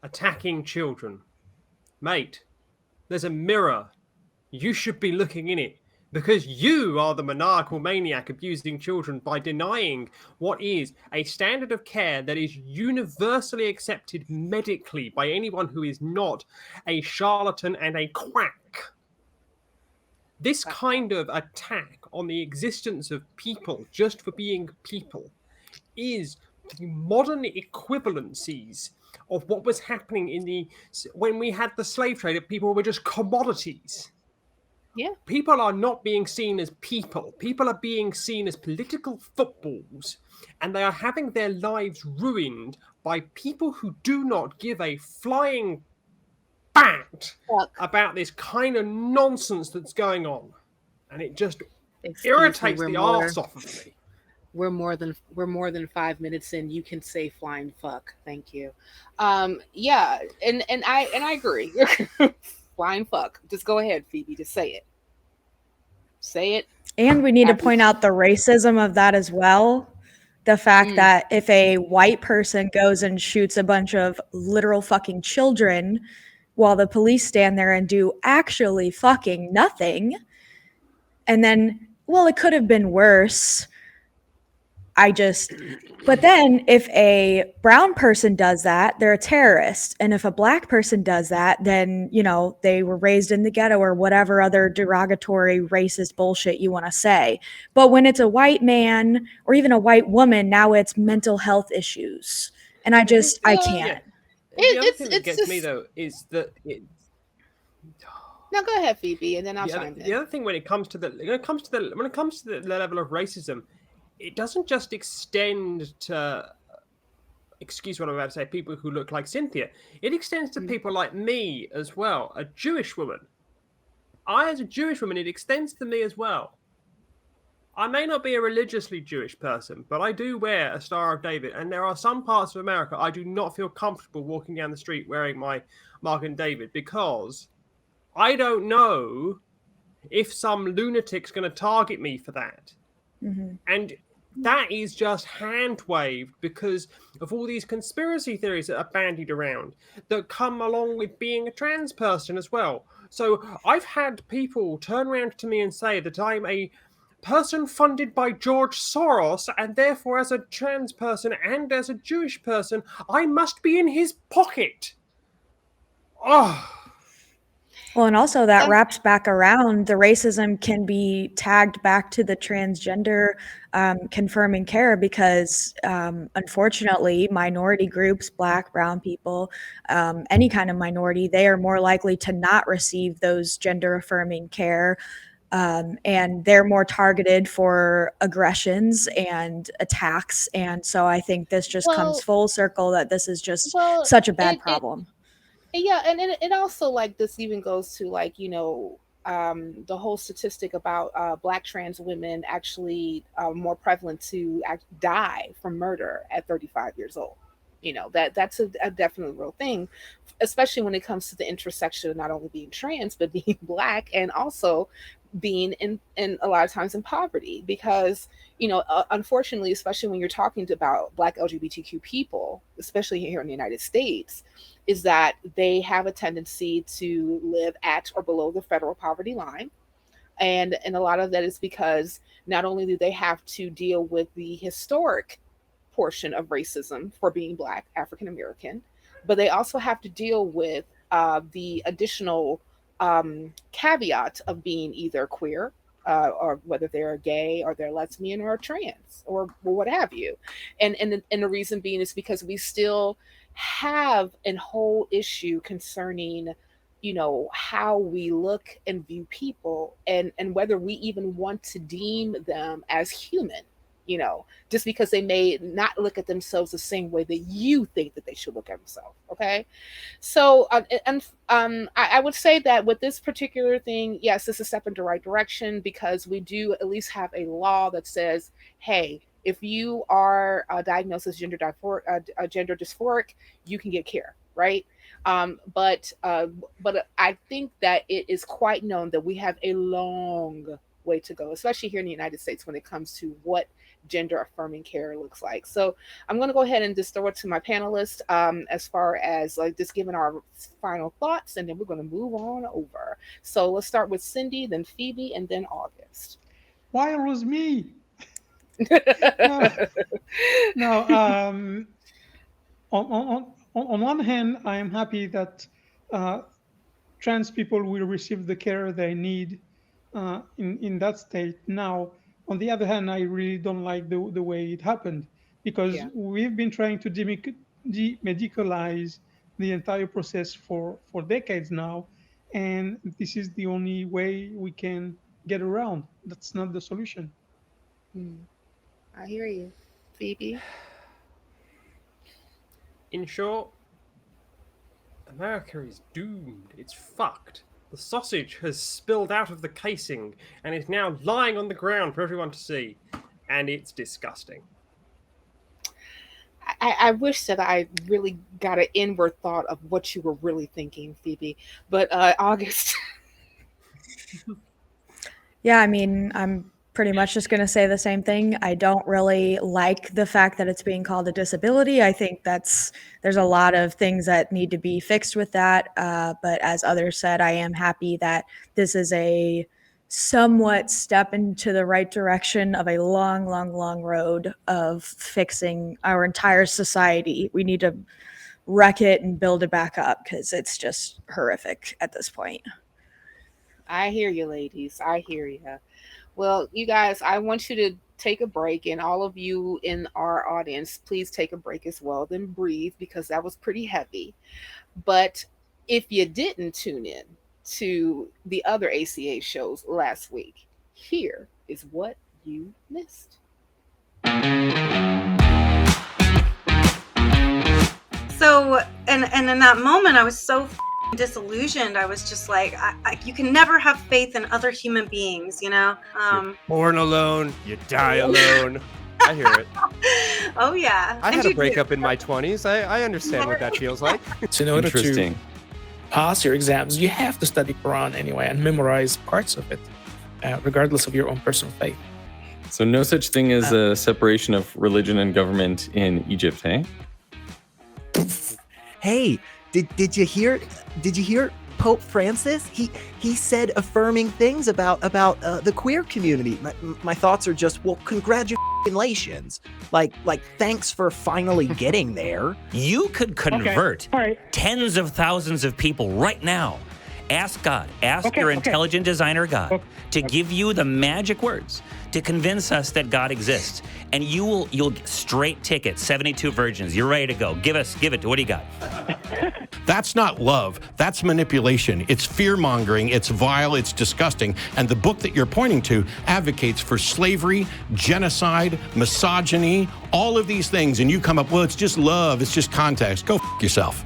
Speaker 4: attacking children. Mate, there's a mirror. You should be looking in it, because you are the maniacal maniac abusing children by denying what is a standard of care that is universally accepted medically by anyone who is not a charlatan and a quack." This kind of attack on the existence of people just for being people is the modern equivalencies of what was happening when we had the slave trade. People were just commodities.
Speaker 2: Yeah.
Speaker 4: People are not being seen as people. People are being seen as political footballs, and they are having their lives ruined by people who do not give a flying bat about this kind of nonsense that's going on. And it just irritates the arse off of me.
Speaker 2: We're more than 5 minutes in. You can say flying fuck. Thank you. Yeah, and I agree. Flying fuck. Just go ahead, Phoebe. Just say it. Say it.
Speaker 5: And we need to point out the racism of that as well. The fact that if a white person goes and shoots a bunch of literal fucking children while the police stand there and do actually fucking nothing, and then, well, it could have been worse. But then if a brown person does that, they're a terrorist. And if a black person does that, then, they were raised in the ghetto or whatever other derogatory racist bullshit you want to say. But when it's a white man or even a white woman, now it's mental health issues. And I can't.
Speaker 4: The other thing that gets me, though, is that
Speaker 2: Now go ahead, Phoebe, and then I'll chime in.
Speaker 4: The other thing when it comes to the level of racism, it doesn't just extend to, excuse what I'm about to say, people who look like Cynthia. It extends to people like me as well, a Jewish woman. As a Jewish woman, it extends to me as well. I may not be a religiously Jewish person, but I do wear a Star of David, and there are some parts of America I do not feel comfortable walking down the street wearing my Mark and David, because I don't know if some lunatic's going to target me for that.
Speaker 5: Mm-hmm.
Speaker 4: And that is just hand-waved because of all these conspiracy theories that are bandied around that come along with being a trans person as well. So I've had people turn around to me and say that I'm a person funded by George Soros, and therefore as a trans person and as a Jewish person, I must be in his pocket. Oh.
Speaker 5: Well, and also that wraps back around. The racism can be tagged back to the transgender confirming care because, unfortunately, minority groups, Black, brown people, any kind of minority, they are more likely to not receive those gender affirming care. And they're more targeted for aggressions and attacks. And so I think this just comes full circle that this is just such a bad problem.
Speaker 2: Yeah, and it also, like, this even goes to, like, you know, the whole statistic about Black trans women actually more prevalent to die from murder at 35 years old. You know, that's a definitely real thing, especially when it comes to the intersection of not only being trans, but being Black, and also being in a lot of times in poverty, because, you know, unfortunately, especially when you're talking about Black LGBTQ people, especially here in the United States, is that they have a tendency to live at or below the federal poverty line. And a lot of that is because not only do they have to deal with the historic portion of racism for being Black, African American, but they also have to deal with the additional caveat of being either queer, or whether they're gay or they're lesbian or trans or what have you. And the reason being is because we still have a whole issue concerning, you know, how we look and view people, and whether we even want to deem them as human, you know, just because they may not look at themselves the same way that you think that they should look at themselves. Okay. So, I would say that with this particular thing, yes, it's a step in the right direction, because we do at least have a law that says, hey, if you are diagnosed as gender dysphoric, you can get care, right? But I think that it is quite known that we have a long way to go, especially here in the United States, when it comes to what gender affirming care looks like. So I'm going to go ahead and just throw it to my panelists as far as like just giving our final thoughts, and then we're going to move on over. So let's start with Cindy, then Phoebe, and then August.
Speaker 3: Why it was me? No. On one hand, I am happy that trans people will receive the care they need in that state. Now, on the other hand, I really don't like the way it happened, because we've been trying to demedicalize the entire process for decades now, and this is the only way we can get around. That's not the solution.
Speaker 2: I hear you. Phoebe?
Speaker 4: In short, America is doomed. It's fucked. The sausage has spilled out of the casing and is now lying on the ground for everyone to see. And it's disgusting.
Speaker 2: I wish that I really got an inward thought of what you were really thinking, Phoebe. But August.
Speaker 5: Yeah, I mean, I'm pretty much just going to say the same thing. I don't really like the fact that it's being called a disability. I think there's a lot of things that need to be fixed with that. But as others said, I am happy that this is a somewhat step into the right direction of a long, long, long road of fixing our entire society. We need to wreck it and build it back up, because it's just horrific at this point.
Speaker 2: I hear you, ladies. I hear you. Well, you guys, I want you to take a break, and all of you in our audience, please take a break as well. Then breathe, because that was pretty heavy. But if you didn't tune in to the other ACA shows last week, here is what you missed.
Speaker 7: So, and in that moment, I was so disillusioned. I was just like, you can never have faith in other human beings, you know?
Speaker 4: You're born alone, you die alone.
Speaker 8: I hear it.
Speaker 7: Oh, yeah.
Speaker 8: I had a breakup in my 20s. I understand what that feels like.
Speaker 9: So in order to pass your exams, you have to study Quran anyway and memorize parts of it, regardless of your own personal faith.
Speaker 10: So no such thing as a separation of religion and government in Egypt, hey?
Speaker 11: Hey, did you hear Pope Francis? He said affirming things about the queer community. My thoughts are just, well, congratulations. Like thanks for finally getting there.
Speaker 1: You could convert tens of thousands of people right now. Ask God, your intelligent designer God to give you the magic words to convince us that God exists. And you'll get straight tickets, 72 virgins. You're ready to go. Give it. What do you got?
Speaker 12: That's not love. That's manipulation. It's fear-mongering. It's vile. It's disgusting. And the book that you're pointing to advocates for slavery, genocide, misogyny, all of these things. And you come up, well, it's just love. It's just context. Go yourself.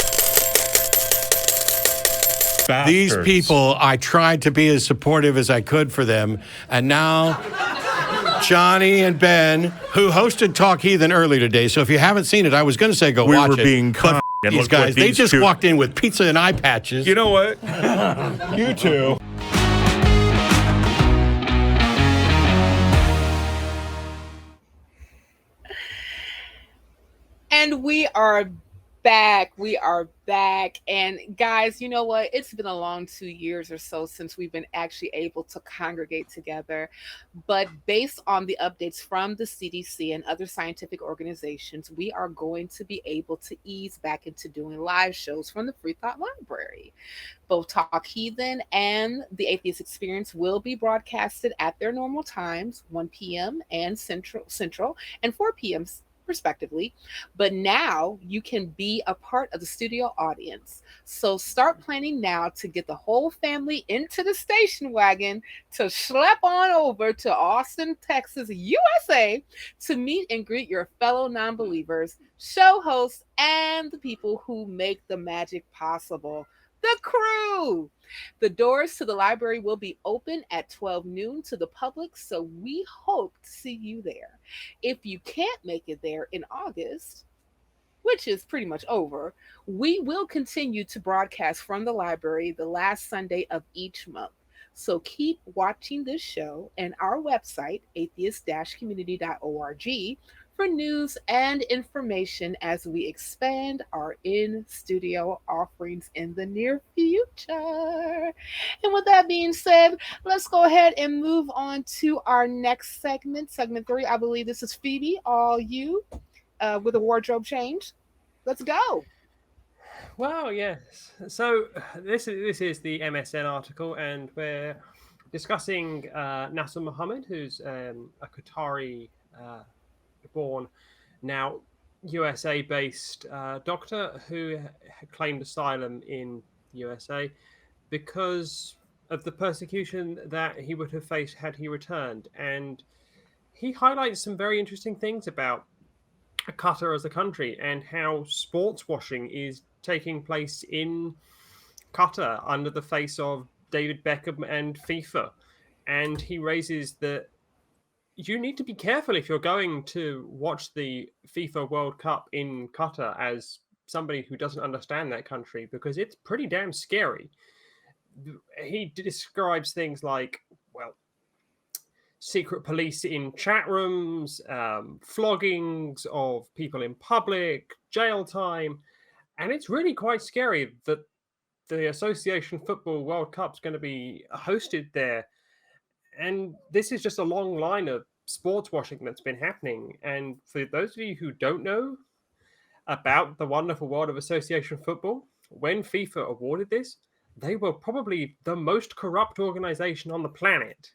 Speaker 12: Bastards. These people, I tried to be as supportive as I could for them. And now Johnny and Ben, who hosted Talk Heathen earlier today. So if you haven't seen it, I was going to say go watch it. We were being kind. And these guys, they just walked in with pizza and eye patches.
Speaker 6: You know what?
Speaker 12: You too.
Speaker 2: And we are back. And guys, you know what? It's been a long 2 years or so since we've been actually able to congregate together. But based on the updates from the CDC and other scientific organizations, we are going to be able to ease back into doing live shows from the Free Thought Library. Both Talk Heathen and The Atheist Experience will be broadcasted at their normal times, 1 p.m. and Central and 4 p.m. respectively. But now you can be a part of the studio audience. So start planning now to get the whole family into the station wagon to schlep on over to Austin, Texas, USA to meet and greet your fellow non-believers, show hosts, and the people who make the magic possible. The crew. The doors to the library will be open at 12 noon to the public, so we hope to see you there. If you can't make it there in August, which is pretty much over, we will continue to broadcast from the library the last Sunday of each month. So keep watching this show and our website, atheist-community.org, for news and information as we expand our in-studio offerings in the near future. And with that being said, let's go ahead and move on to our next segment, segment 3. I believe this is Phoebe, all you, with a wardrobe change. Let's go.
Speaker 4: Well, yes. So this is the MSN article, and we're discussing Nasser Mohammed, who's a Qatari born, now USA-based doctor who claimed asylum in USA because of the persecution that he would have faced had he returned. And he highlights some very interesting things about Qatar as a country and how sports washing is taking place in Qatar under the face of David Beckham and FIFA. And he raises that you need to be careful if you're going to watch the FIFA World Cup in Qatar as somebody who doesn't understand that country, because it's pretty damn scary. He describes things like, well, secret police in chat rooms, floggings of people in public, jail time. And it's really quite scary that the Association Football World Cup is going to be hosted there. And this is just a long line of sports washing that's been happening. And for those of you who don't know about the wonderful world of association football, when FIFA awarded this, they were probably the most corrupt organization on the planet.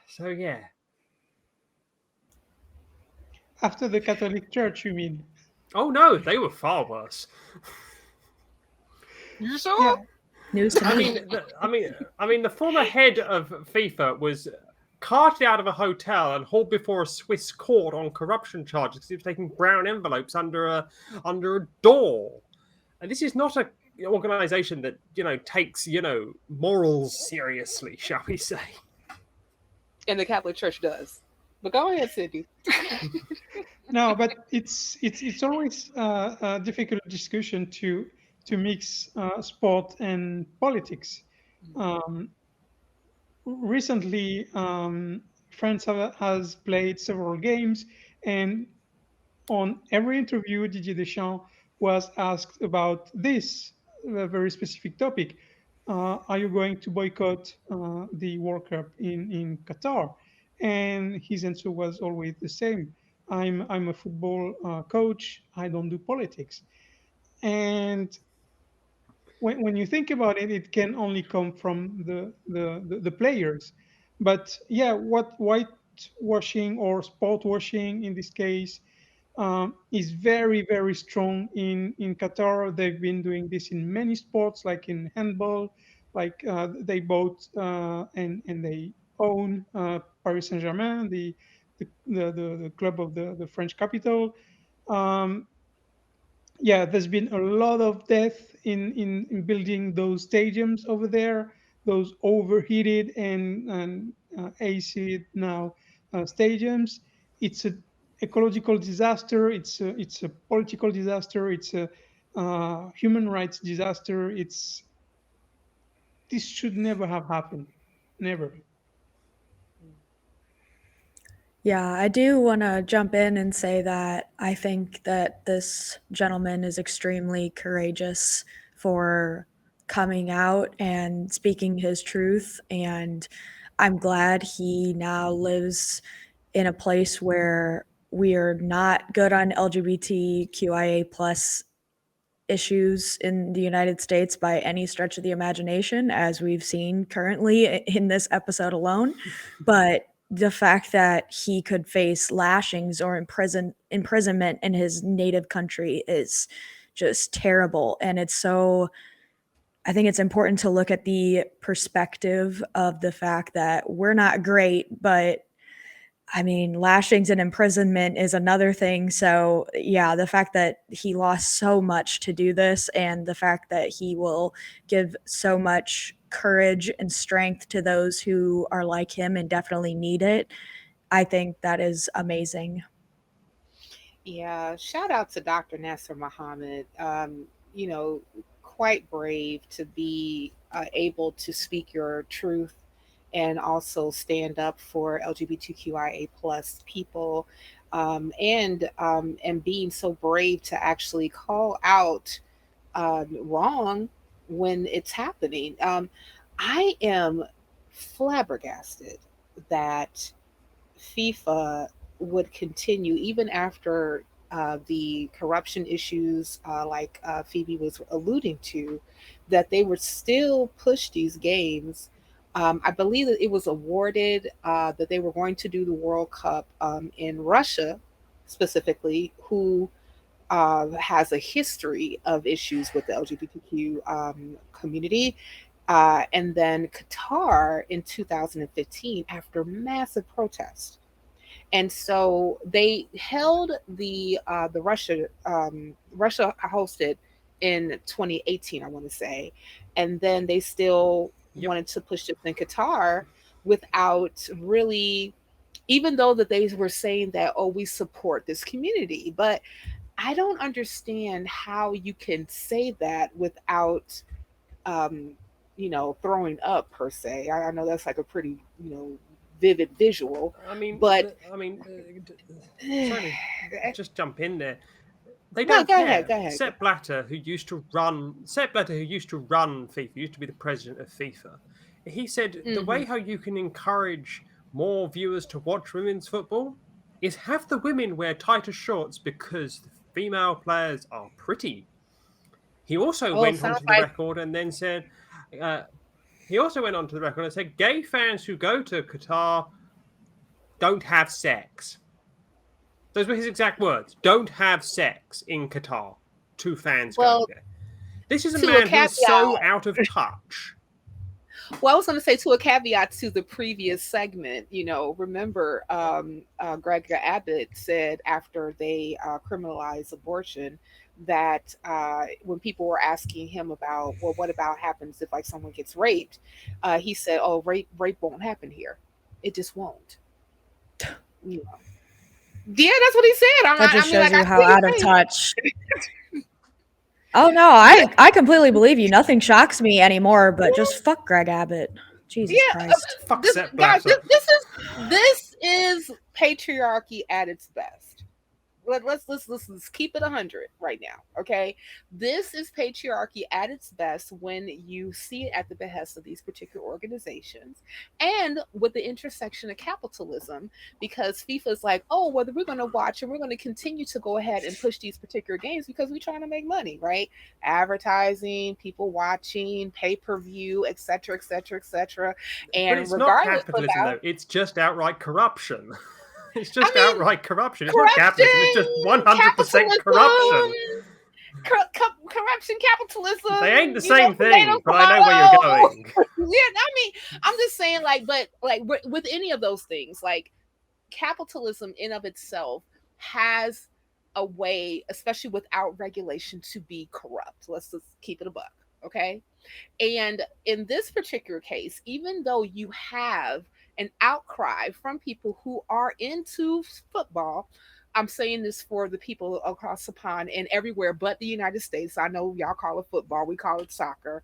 Speaker 4: So, yeah.
Speaker 3: After the Catholic Church, you mean?
Speaker 4: Oh, no, they were far worse.
Speaker 2: You sure?
Speaker 5: News to
Speaker 4: I mean, the former head of FIFA was carted out of a hotel and hauled before a Swiss court on corruption charges because he was taking brown envelopes under a door. And this is not an organization that, takes, morals seriously, shall we say.
Speaker 2: And the Catholic Church does. But go ahead, Cindy.
Speaker 3: No, but it's always a difficult discussion to mix sport and politics. Recently, France has played several games, and on every interview, Didier Deschamps was asked about this very specific topic. Are you going to boycott the World Cup in Qatar? And his answer was always the same. I'm a football coach. I don't do politics. And when you think about it, it can only come from the players. But yeah, what whitewashing or sport washing in this case is very, very strong in Qatar. They've been doing this in many sports, like in handball, like they bought and they own Paris Saint-Germain, the club of the French capital. Yeah, there's been a lot of death in building those stadiums over there, those overheated and AC now stadiums. It's an ecological disaster. It's a political disaster. It's a human rights disaster. This should never have happened. Never.
Speaker 5: Yeah, I do want to jump in and say that I think that this gentleman is extremely courageous for coming out and speaking his truth. And I'm glad he now lives in a place where we are not good on LGBTQIA plus issues in the United States by any stretch of the imagination, as we've seen currently in this episode alone. But the fact that he could face lashings or imprisonment in his native country is just terrible. And I think it's important to look at the perspective of the fact that we're not great, but I mean, lashings and imprisonment is another thing. So yeah, the fact that he lost so much to do this and the fact that he will give so much courage and strength to those who are like him and definitely need it, I think that is amazing.
Speaker 2: Yeah, shout out to Dr. Nasser Muhammad. Quite brave to be able to speak your truth and also stand up for LGBTQIA plus people, and being so brave to actually call out wrong when it's happening. I am flabbergasted that FIFA would continue even after the corruption issues, like Phoebe was alluding to, that they would still push these games. I believe that it was awarded that they were going to do the World Cup in Russia, specifically, who has a history of issues with the LGBTQ community. And then Qatar in 2015 after massive protests. And so they held the Russia hosted in 2018, I want to say. And then they still wanted to push it in Qatar without really, even though that they were saying that, oh, we support this community. But I don't understand how you can say that without, throwing up per se. I know that's like a pretty, vivid visual.
Speaker 4: Sorry, just jump in there. They don't care.
Speaker 2: Go ahead.
Speaker 4: Sepp Blatter, who used to run FIFA, used to be the president of FIFA. He said the way how you can encourage more viewers to watch women's football is have the women wear tighter shorts because the female players are pretty. He also went onto the record and then said, gay fans who go to Qatar don't have sex. Those were his exact words. Don't have sex in Qatar. Two fans going there. This is a man who's so out of touch.
Speaker 2: Well, I was going to say, to a caveat to the previous segment, remember Greg Abbott said after they criminalized abortion that when people were asking him about, well, what about happens if like someone gets raped? He said, oh, rape won't happen here. It just won't. Yeah, that's what he said.
Speaker 5: That just shows you how out of touch. Oh no, I completely believe you. Nothing shocks me anymore, but just fuck Greg Abbott. Jesus Christ.
Speaker 4: Fuck
Speaker 2: guys, this is patriarchy at its best. Let's keep it 100 right now, okay? This is patriarchy at its best when you see it at the behest of these particular organizations and with the intersection of capitalism, because FIFA is like, oh, whether we're going to watch and we're going to continue to go ahead and push these particular games because we're trying to make money, right? Advertising, people watching, pay-per-view, et cetera, et cetera, et cetera. And
Speaker 4: but it's not capitalism, though. It's just outright corruption. It's just outright corruption. It's not capitalism. It's just 100% corruption.
Speaker 2: Corruption, capitalism.
Speaker 4: They ain't the same thing, but I know where you're going.
Speaker 2: Yeah, I'm just saying, but with any of those things, like capitalism in of itself has a way, especially without regulation, to be corrupt. Let's just keep it a buck, okay? And in this particular case, even though you have an outcry from people who are into football, I'm saying this for the people across the pond and everywhere but the United States. I know y'all call it football, we call it soccer.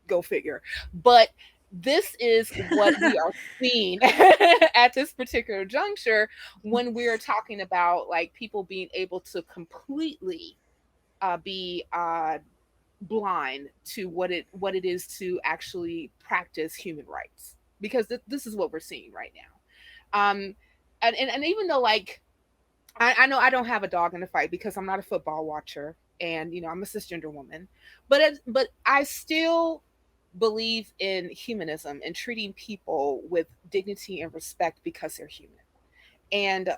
Speaker 2: Go figure. But this is what we are seeing at this particular juncture when we're talking about like people being able to completely be blind to what it is to actually practice human rights. Because this is what we're seeing right now. And even though like, I know I don't have a dog in the fight because I'm not a football watcher and, I'm a cisgender woman, but I still believe in humanism and treating people with dignity and respect because they're human. And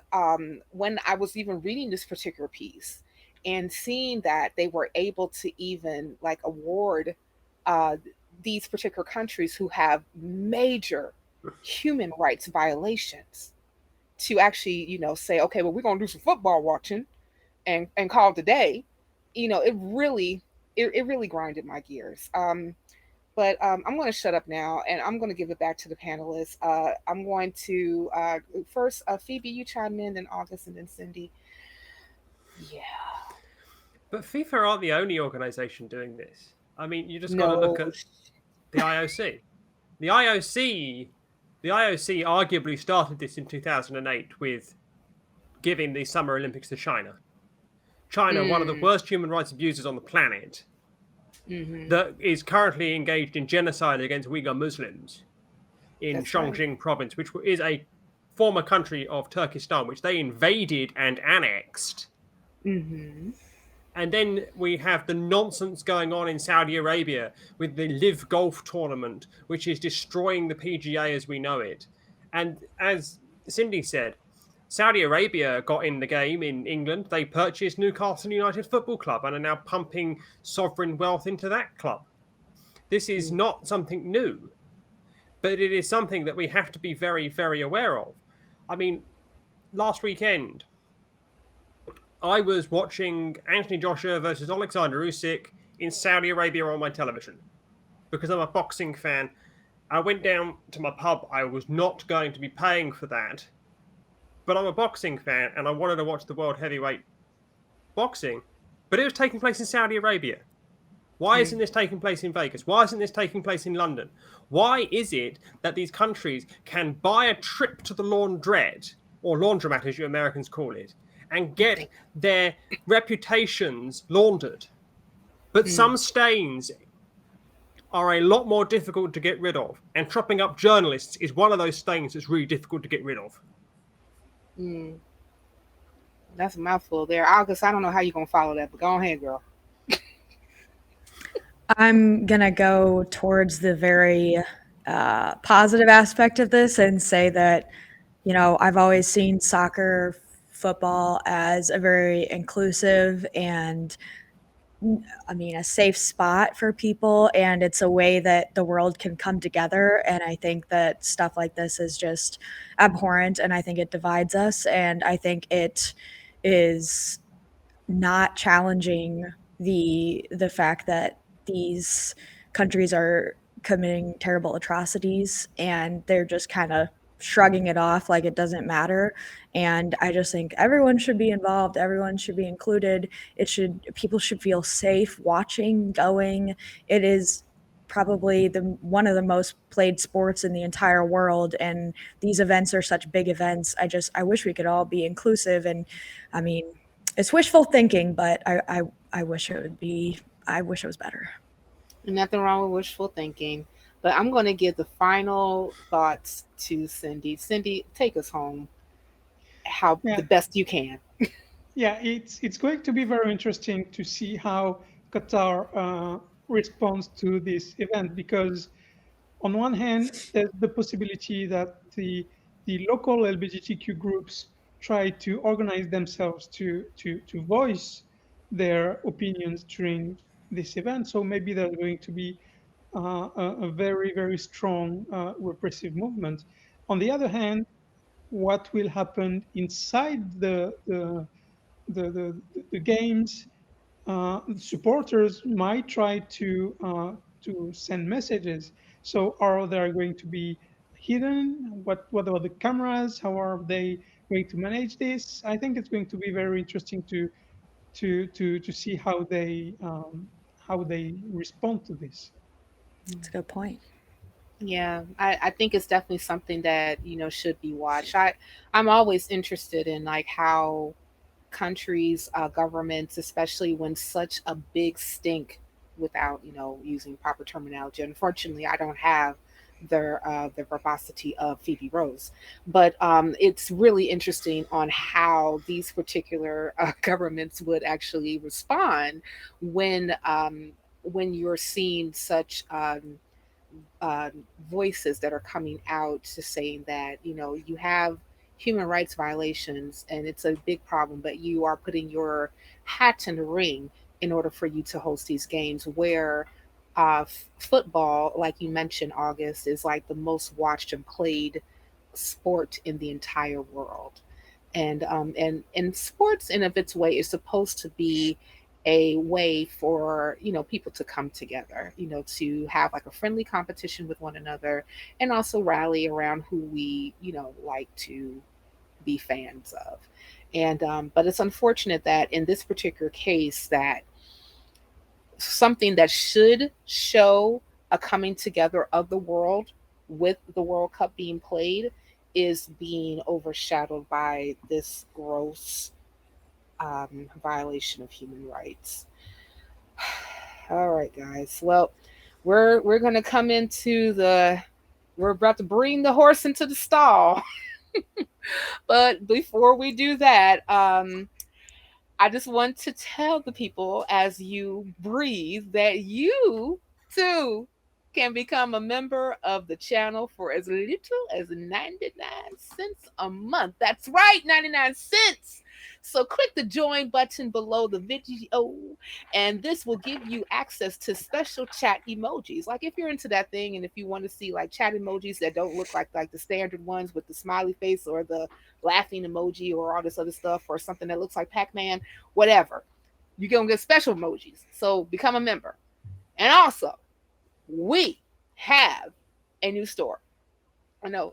Speaker 2: when I was even reading this particular piece and seeing that they were able to even like award these particular countries who have major human rights violations to actually, say, okay, well, we're going to do some football watching and call it a day. It really grinded my gears. But I'm going to shut up now and I'm going to give it back to the panelists. I'm going to first, Phoebe, you chime in, then August, and then Cindy. Yeah.
Speaker 4: But FIFA aren't the only organization doing this. I mean, you just got to look at the IOC. The IOC arguably started this in 2008 with giving the Summer Olympics to China. China, one of the worst human rights abusers on the planet, that is currently engaged in genocide against Uyghur Muslims in Shanxi province, which is a former country of Turkestan, which they invaded and annexed. And then we have the nonsense going on in Saudi Arabia with the Live Golf tournament, which is destroying the PGA as we know it. And as Cindy said, Saudi Arabia got in the game in England. They purchased Newcastle United Football Club and are now pumping sovereign wealth into that club. This is not something new, but it is something that we have to be very, very aware of. I mean, last weekend, I was watching Anthony Joshua versus Alexander Usyk in Saudi Arabia on my television because I'm a boxing fan. I went down to my pub. I was not going to be paying for that, but I'm a boxing fan and I wanted to watch the world heavyweight boxing, but it was taking place in Saudi Arabia. Why isn't this taking place in Vegas? Why isn't this taking place in London? Why is it that these countries can buy a trip to the laundrette, or laundromat as you Americans call it, and get their reputations laundered? But some stains are a lot more difficult to get rid of. And chopping up journalists is one of those stains that's really difficult to get rid of.
Speaker 2: That's a mouthful there. August, I don't know how you're going to follow that, but go ahead, girl.
Speaker 5: I'm going to go towards the very positive aspect of this and say that, I've always seen soccer, football as a very inclusive and a safe spot for people, and it's a way that the world can come together. And I think that stuff like this is just abhorrent, and I think it divides us, and I think it is not challenging the fact that these countries are committing terrible atrocities, and they're just kind of shrugging it off like it doesn't matter. And I just think everyone should be involved, everyone should be included. People should feel safe watching, going. It is probably one of the most played sports in the entire world, and these events are such big events. I wish we could all be inclusive. And I mean, it's wishful thinking, but I wish it was better.
Speaker 2: Nothing wrong with wishful thinking. But I'm going to give the final thoughts to Cindy. Cindy, take us home the best you can.
Speaker 3: Yeah, it's going to be very interesting to see how Qatar responds to this event, because on one hand, there's the possibility that the local LGBTQ groups try to organize themselves to voice their opinions during this event. So maybe there's going to be a very, very strong repressive movement. On the other hand, what will happen inside the games, supporters might try to send messages. So are they going to be hidden? What are the cameras? How are they going to manage this? I think it's going to be very interesting to see how they respond to this.
Speaker 5: That's a good point.
Speaker 2: Yeah, I think it's definitely something that, should be watched. I'm always interested in like how countries, governments, especially when such a big stink, without using proper terminology. Unfortunately, I don't have the verbosity of Phoebe Rose, but it's really interesting on how these particular governments would actually respond when you're seeing such voices that are coming out to saying that you have human rights violations and it's a big problem, but you are putting your hat in the ring in order for you to host these games, where football, like you mentioned, August, is like the most watched and played sport in the entire world. And sports in of its way is supposed to be a way for people to come together, to have like a friendly competition with one another, and also rally around who we like to be fans of. And but it's unfortunate that in this particular case, that something that should show a coming together of the world with the World Cup being played is being overshadowed by this gross violation of human rights. All right, guys. Well, we're gonna come into we're about to bring the horse into the stall. But before we do that, I just want to tell the people as you breathe that you too can become a member of the channel for as little as 99 cents a month. That's right, 99 cents. So click the join button below the video, and this will give you access to special chat emojis. Like if you're into that thing, and if you want to see like chat emojis that don't look like the standard ones with the smiley face or the laughing emoji or all this other stuff, or something that looks like Pac-Man, whatever, you're gonna get special emojis. So become a member. And also, we have a new store. I know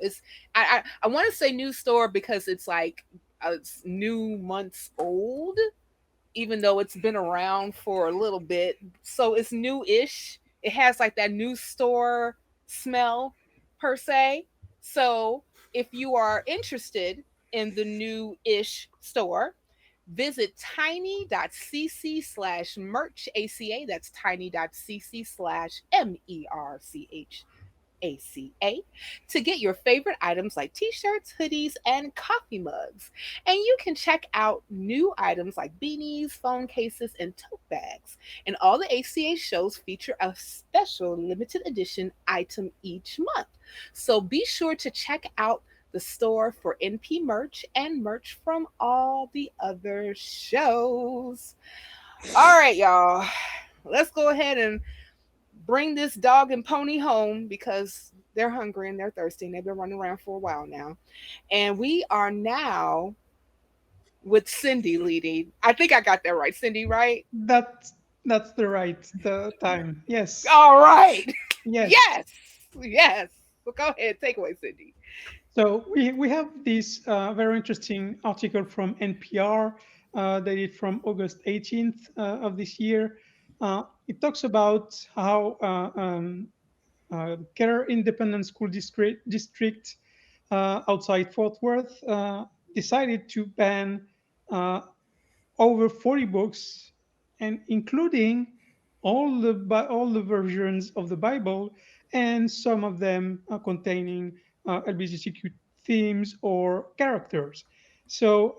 Speaker 2: I want to say new store because it's like it's new months old, even though it's been around for a little bit. So it's new-ish. It has like that new store smell per se. So if you are interested in the new-ish store, visit tiny.cc/merch ACA. That's tiny.cc/MERCH ACA to get your favorite items like t-shirts, hoodies, and coffee mugs. And you can check out new items like beanies, phone cases, and tote bags. And all the ACA shows feature a special limited edition item each month. So be sure to check out the store for NP merch and merch from all the other shows. All right, y'all. Let's go ahead and bring this dog and pony home because they're hungry and they're thirsty and they've been running around for a while now. And we are now with Cindy leading. I think I got that right. Cindy, right?
Speaker 3: That's the right time. Yes.
Speaker 2: All right.
Speaker 3: Yes.
Speaker 2: Yes. Yes. Well, go ahead. Take away, Cindy.
Speaker 3: So we have this very interesting article from NPR dated from August 18th of this year. It talks about how Qatar Independent School District outside Fort Worth decided to ban over 40 books, and including all the versions of the Bible, and some of them containing LGBTQ themes or characters. So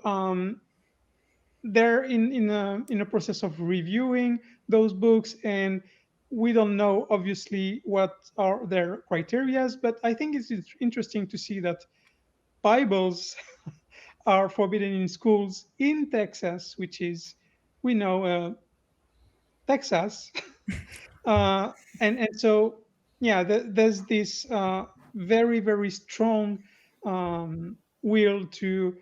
Speaker 3: they're in a process of reviewing those books, and we don't know obviously what are their criterias, but I think it's interesting to see that Bibles are forbidden in schools in Texas, which is, we know, Texas. And so, yeah, there's this very, very strong will to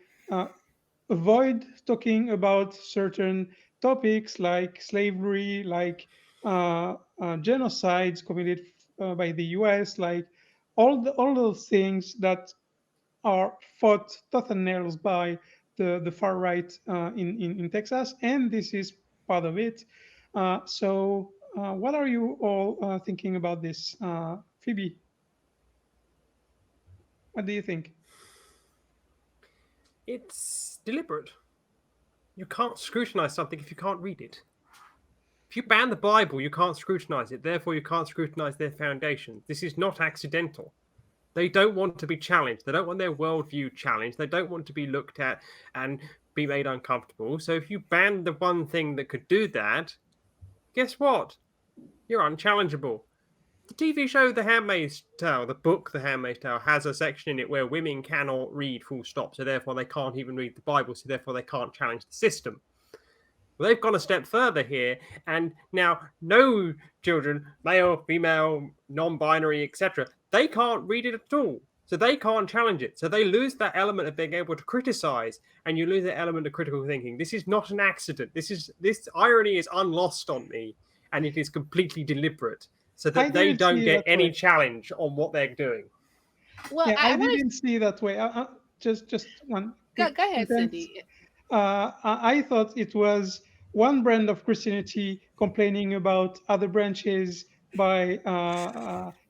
Speaker 3: avoid talking about certain topics like slavery, like genocides committed by the US, like all those things that are fought tooth and nails by the far right in Texas, and this is part of it. What are you all thinking about this? Phoebe, what do you think?
Speaker 4: It's deliberate. You can't scrutinize something if you can't read it. If you ban the Bible, you can't scrutinize it. Therefore, you can't scrutinize their foundation. This is not accidental. They don't want to be challenged. They don't want their worldview challenged. They don't want to be looked at and be made uncomfortable. So if you ban the one thing that could do that, guess what? You're unchallengeable. The TV show The Handmaid's Tale, the book The Handmaid's Tale, has a section in it where women cannot read full stop, so therefore they can't even read the Bible, so therefore they can't challenge the system. Well, they've gone a step further here, and now no children, male, female, non-binary, etc., they can't read it at all. So they can't challenge it. So they lose that element of being able to criticize, and you lose that element of critical thinking. This is not an accident. This irony is unlost on me, and it is completely deliberate, so that they don't get any challenge on what they're doing.
Speaker 2: Well,
Speaker 3: yeah, I didn't see that way. Just one.
Speaker 2: Go ahead, Cindy.
Speaker 3: I thought it was one brand of Christianity complaining about other branches by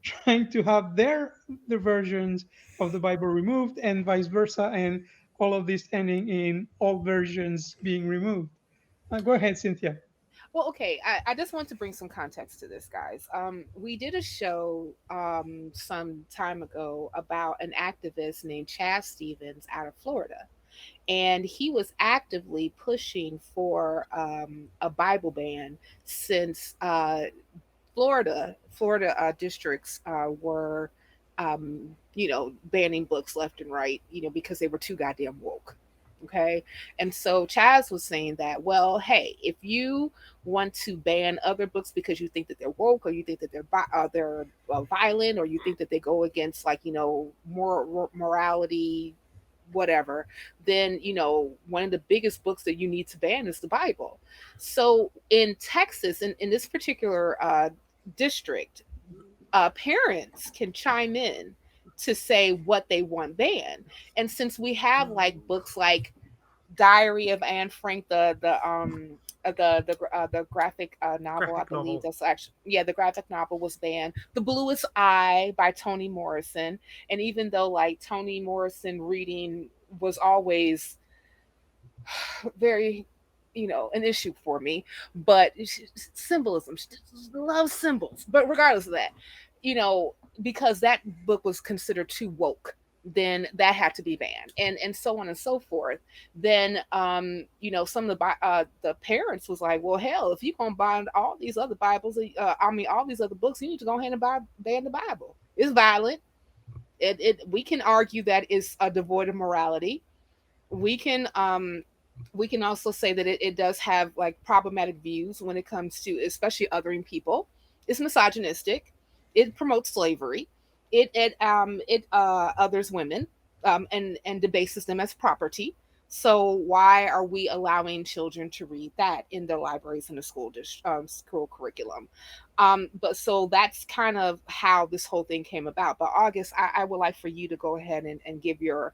Speaker 3: trying to have their versions of the Bible removed, and vice versa, and all of this ending in all versions being removed. Go ahead, Cynthia.
Speaker 2: Well, okay. I just want to bring some context to this, guys. We did a show some time ago about an activist named Chaz Stevens out of Florida. And he was actively pushing for a Bible ban since Florida districts were, banning books left and right, because they were too goddamn woke. Okay. And so Chaz was saying that, well, hey, if you want to ban other books because you think that they're woke, or you think that they're violent, or you think that they go against morality, whatever, then one of the biggest books that you need to ban is the Bible. So in Texas, in this particular district, parents can chime in to say what they want banned. And since we have books like Diary of Anne Frank, the graphic novel, I believe that's actually, the graphic novel was banned. The Bluest Eye by Toni Morrison, and even though Toni Morrison reading was always very an issue for me, but symbolism, she loves symbols. But regardless of that, because that book was considered too woke, then that had to be banned, and so on and so forth. Then some of the parents was like, well, hell, if you're gonna buy all these other Bibles, all these other books, you need to go ahead and ban the Bible. It's violent. We can argue that it's devoid of morality. We can We can also say that it does have like problematic views when it comes to especially othering people. It's misogynistic. It promotes slavery. It others women, and debases them as property. So why are we allowing children to read that in the libraries and the school curriculum? But so that's kind of how this whole thing came about. But August, I would like for you to go ahead and give your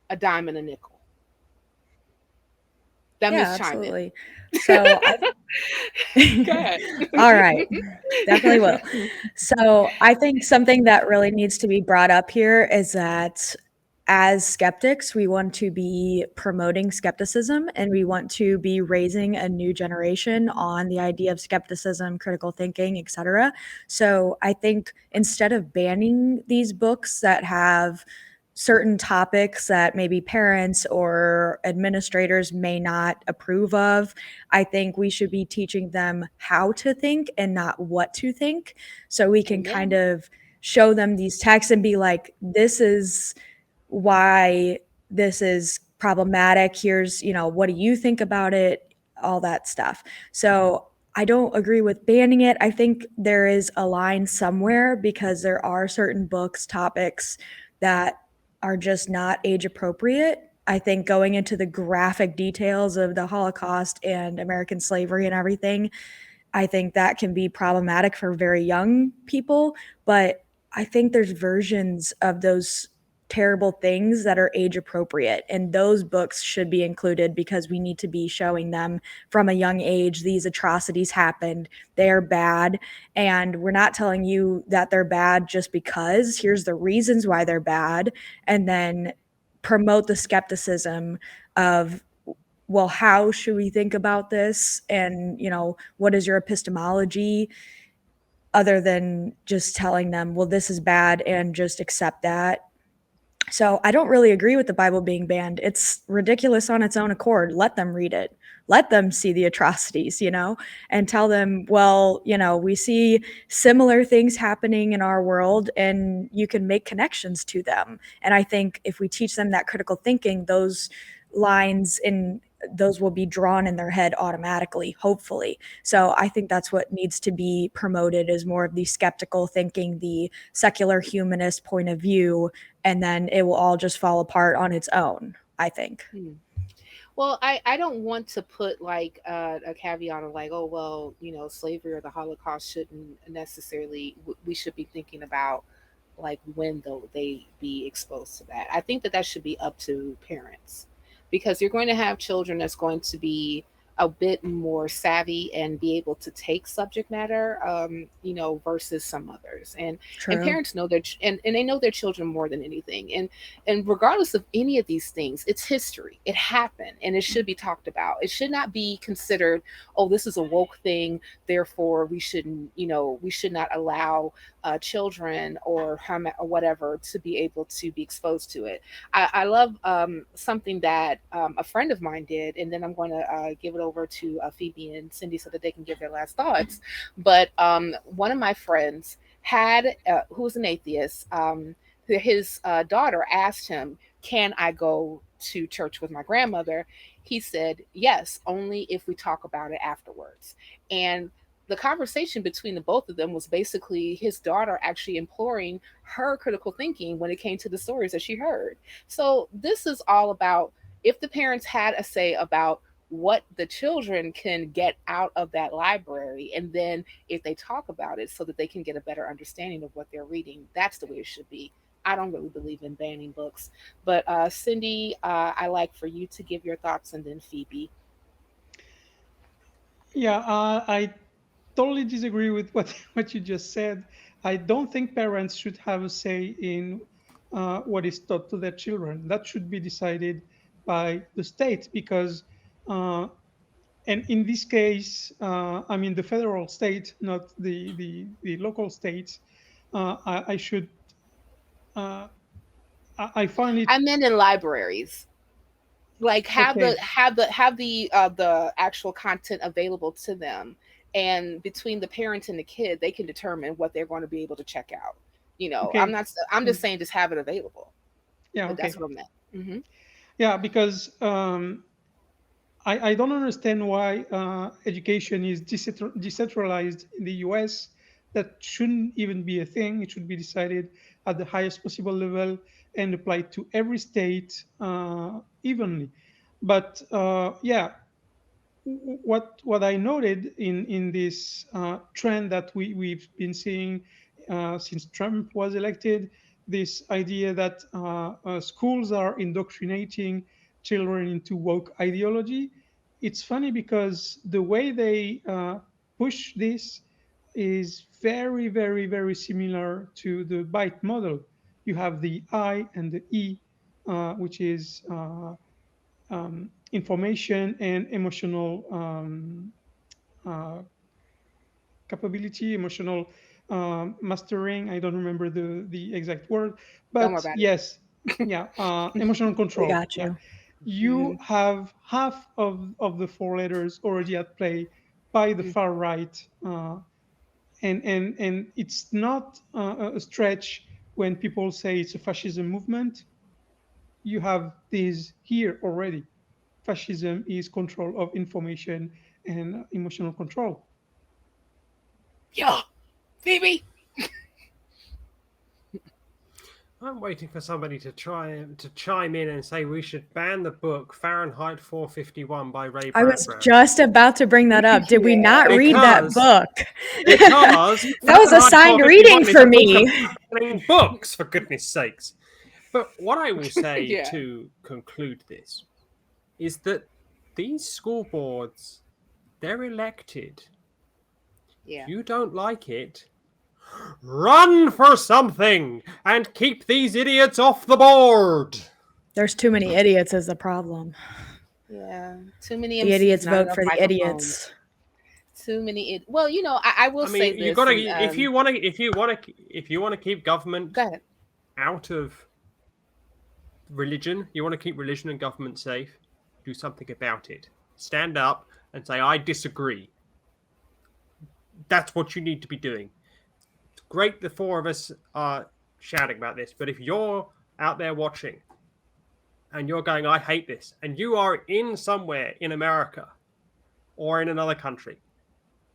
Speaker 2: a dime and a nickel. That
Speaker 5: Yeah,
Speaker 2: means chime in.
Speaker 5: absolutely. So
Speaker 2: Go ahead.
Speaker 5: all right, definitely will. So I think something that really needs to be brought up here is that as skeptics, we want to be promoting skepticism, and we want to be raising a new generation on the idea of skepticism, critical thinking, etc. So I think instead of banning these books that have certain topics that maybe parents or administrators may not approve of, I think we should be teaching them how to think and not what to think. So we can kind of show them these texts and be like, this is why this is problematic. Here's, what do you think about it? All that stuff. So I don't agree with banning it. I think there is a line somewhere because there are certain books, topics that are just not age appropriate. I think going into the graphic details of the Holocaust and American slavery and everything, I think that can be problematic for very young people. But I think there's versions of those terrible things that are age appropriate, and those books should be included because we need to be showing them from a young age these atrocities happened, they're bad, and we're not telling you that they're bad just because. Here's the reasons why they're bad, and then promote the skepticism of, well, how should we think about this, and what is your epistemology, other than just telling them, well, this is bad and just accept that. So I don't really agree with the Bible being banned. It's ridiculous on its own accord. Let them read it. Let them see the atrocities, and tell them, well, we see similar things happening in our world and you can make connections to them. And I think if we teach them that critical thinking, those lines in those will be drawn in their head automatically, hopefully. So I think that's what needs to be promoted, is more of the skeptical thinking, the secular humanist point of view, and then it will all just fall apart on its own, I think.
Speaker 2: Well, I don't want to put like a caveat of like, oh, well, slavery or the Holocaust shouldn't necessarily, we should be thinking about like when though they be exposed to that. I think that should be up to parents, because you're going to have children that's going to be a bit more savvy and be able to take subject matter, versus some others. And parents know and they know their children more than anything. And regardless of any of these things, it's history. It happened and it should be talked about. It should not be considered, oh, this is a woke thing, therefore we shouldn't, we should not allow children or whatever to be able to be exposed to it. I love something that a friend of mine did, and then I'm going to give it over to Phoebe and Cindy so that they can give their last thoughts. But one of my friends had, who was an atheist, his daughter asked him, can I go to church with my grandmother? He said, yes, only if we talk about it afterwards. And the conversation between the both of them was basically his daughter actually imploring her critical thinking when it came to the stories that she heard. So this is all about, if the parents had a say about what the children can get out of that library, and then if they talk about it so that they can get a better understanding of what they're reading, that's the way it should be. I don't really believe in banning books. But Cindy, I like for you to give your thoughts, and then Phoebe.
Speaker 3: Yeah, I totally disagree with what you just said. I don't think parents should have a say in what is taught to their children. That should be decided by the state, because, and in this case, I mean the federal state, not the local states. I should. I find it.
Speaker 2: I meant in libraries. Like have
Speaker 3: Okay.
Speaker 2: the actual content available to them, and between the parent and the kid, they can determine what they're going to be able to check out.
Speaker 3: Okay.
Speaker 2: I'm just saying, just have it available.
Speaker 3: Yeah.
Speaker 2: But
Speaker 3: Okay.
Speaker 2: that's what I meant.
Speaker 3: Yeah, because I don't understand why education is decentralized in the US. That shouldn't even be a thing. It should be decided at the highest possible level and applied to every state evenly. But yeah, what I noted in this trend that we've been seeing since Trump was elected, this idea that schools are indoctrinating children into woke ideology. It's funny because the way they push this is very, very, very similar to the BITE model. You have the I and the E, which is information and emotional uh, capability, emotional mastering. I don't remember the exact word,
Speaker 2: Don't worry
Speaker 3: but
Speaker 2: about it.
Speaker 3: yes, yeah, emotional
Speaker 5: We
Speaker 3: control.
Speaker 5: got
Speaker 3: Yeah,
Speaker 5: you.
Speaker 3: you have half of the four letters already at play by the far right, and it's not a stretch when people say it's a fascism movement. You have these here already. Fascism is control of information and emotional control.
Speaker 2: Yeah, Phoebe.
Speaker 4: I'm waiting for somebody to chime in and say we should ban the book Fahrenheit 451 by Ray
Speaker 5: I was
Speaker 4: Bradbury.
Speaker 5: just about to bring that up. Did we not read that book?
Speaker 4: Because
Speaker 5: That was assigned reading for me.
Speaker 4: Books, for goodness sakes. But what I will say
Speaker 2: Yeah.
Speaker 4: to conclude this is that these school boards, they're elected.
Speaker 2: Yeah.
Speaker 4: If you don't like it, run for something and keep these idiots off the board.
Speaker 5: There's too many idiots is the problem.
Speaker 2: Yeah, too many
Speaker 5: The
Speaker 2: MCs,
Speaker 5: idiots
Speaker 2: not
Speaker 5: vote
Speaker 2: enough
Speaker 5: for the
Speaker 2: microphones.
Speaker 5: idiots.
Speaker 2: Too many. Well, you know, I will say this.
Speaker 4: You gotta
Speaker 2: and,
Speaker 4: if you want to keep government
Speaker 2: Go ahead.
Speaker 4: out of religion, you want to keep religion and government safe, do something about it. Stand up and say, I disagree. That's what you need to be doing. It's great the four of us are shouting about this, but if you're out there watching and you're going, I hate this, and you are in somewhere in America or in another country,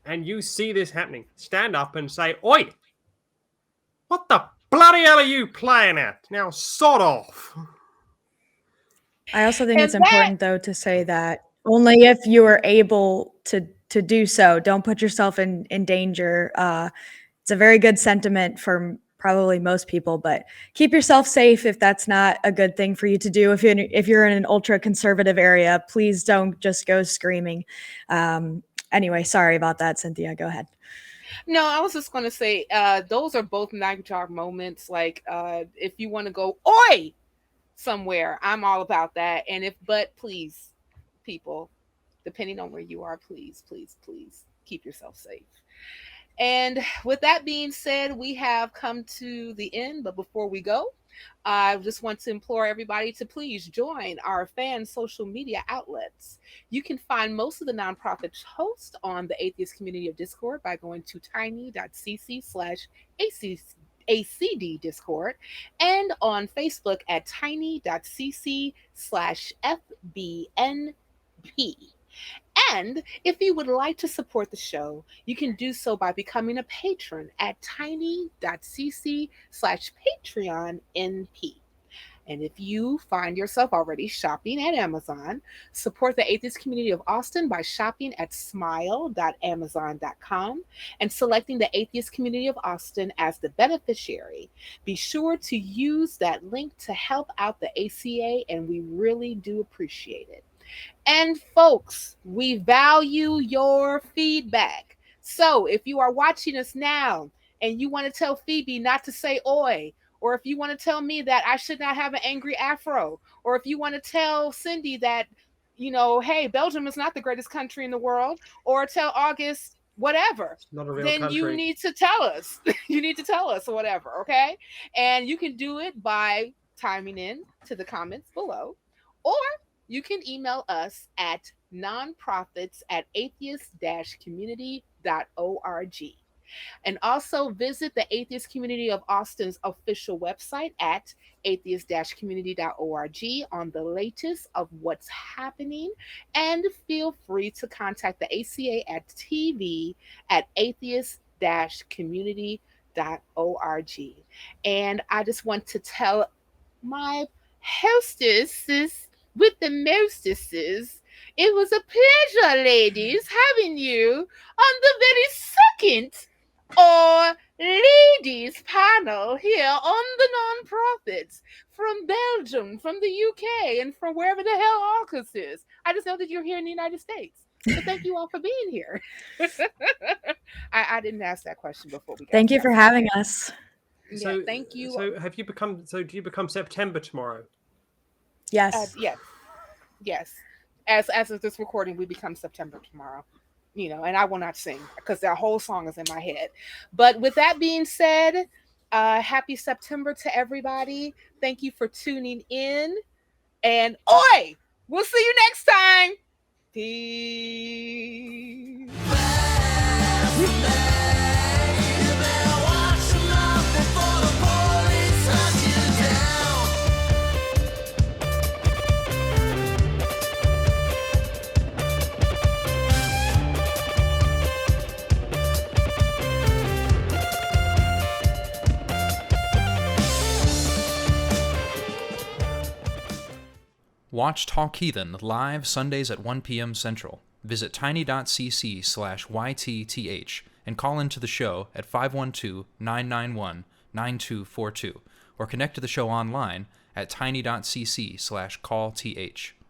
Speaker 4: and you see this happening, stand up and say, Oi! What the bloody hell are you playing at? Now sod off.
Speaker 5: I also think it's important, though, to say that only if you are able to do so, don't put yourself in danger. It's a very good sentiment for probably most people, but keep yourself safe if that's not a good thing for you to do. If you're in an ultra conservative area, please don't just go screaming. Anyway, sorry about that, Cynthia. Go ahead.
Speaker 2: No, I was just going to say those are both nightjar moments. Like if you want to go, oi, somewhere, I'm all about that. And but please, people, depending on where you are, please, please, please keep yourself safe. And with that being said, we have come to the end. But before we go, I just want to implore everybody to please join our fan social media outlets. You can find most of the nonprofits host on the Atheist Community of Discord by going to tiny.cc/ACD Discord and on Facebook at tiny.cc/FBNP. And if you would like to support the show, you can do so by becoming a patron at tiny.cc/PatreonNP. And if you find yourself already shopping at Amazon, support the Atheist Community of Austin by shopping at smile.amazon.com and selecting the Atheist Community of Austin as the beneficiary. Be sure to use that link to help out the ACA, and we really do appreciate it. And folks, we value your feedback. So if you are watching us now and you want to tell Phoebe not to say oi, or if you want to tell me that I should not have an angry afro, or if you want to tell Cindy that, you know, hey, Belgium is not the greatest country in the world, or tell August whatever, then
Speaker 4: country.
Speaker 2: You need to tell us. You need to tell us or whatever, okay? And you can do it by chiming in to the comments below, or you can email us at nonprofits@atheist-community.org. And also visit the Atheist Community of Austin's official website at atheist-community.org on the latest of what's happening. And feel free to contact the ACA at TV at atheist-community.org. And I just want to tell my hostesses with the mostesses, it was a pleasure, ladies, having you on the very second ladies panel here on the nonprofits from Belgium, from the UK, and from wherever the hell AUKUS is. I just know that you're here in the United States. So thank you all for being here. I didn't ask that question before we got
Speaker 5: Thank you for having us.
Speaker 2: So thank you.
Speaker 4: So do you become September tomorrow?
Speaker 5: Yes.
Speaker 2: Yes. As of this recording, we become September tomorrow. And I will not sing because that whole song is in my head. But with that being said, happy September to everybody. Thank you for tuning in. And oi! We'll see you next time. Peace.
Speaker 13: Watch Talk Heathen live Sundays at 1 p.m. Central. Visit tiny.cc/YTTH and call into the show at 512-991-9242 or connect to the show online at tiny.cc/callth.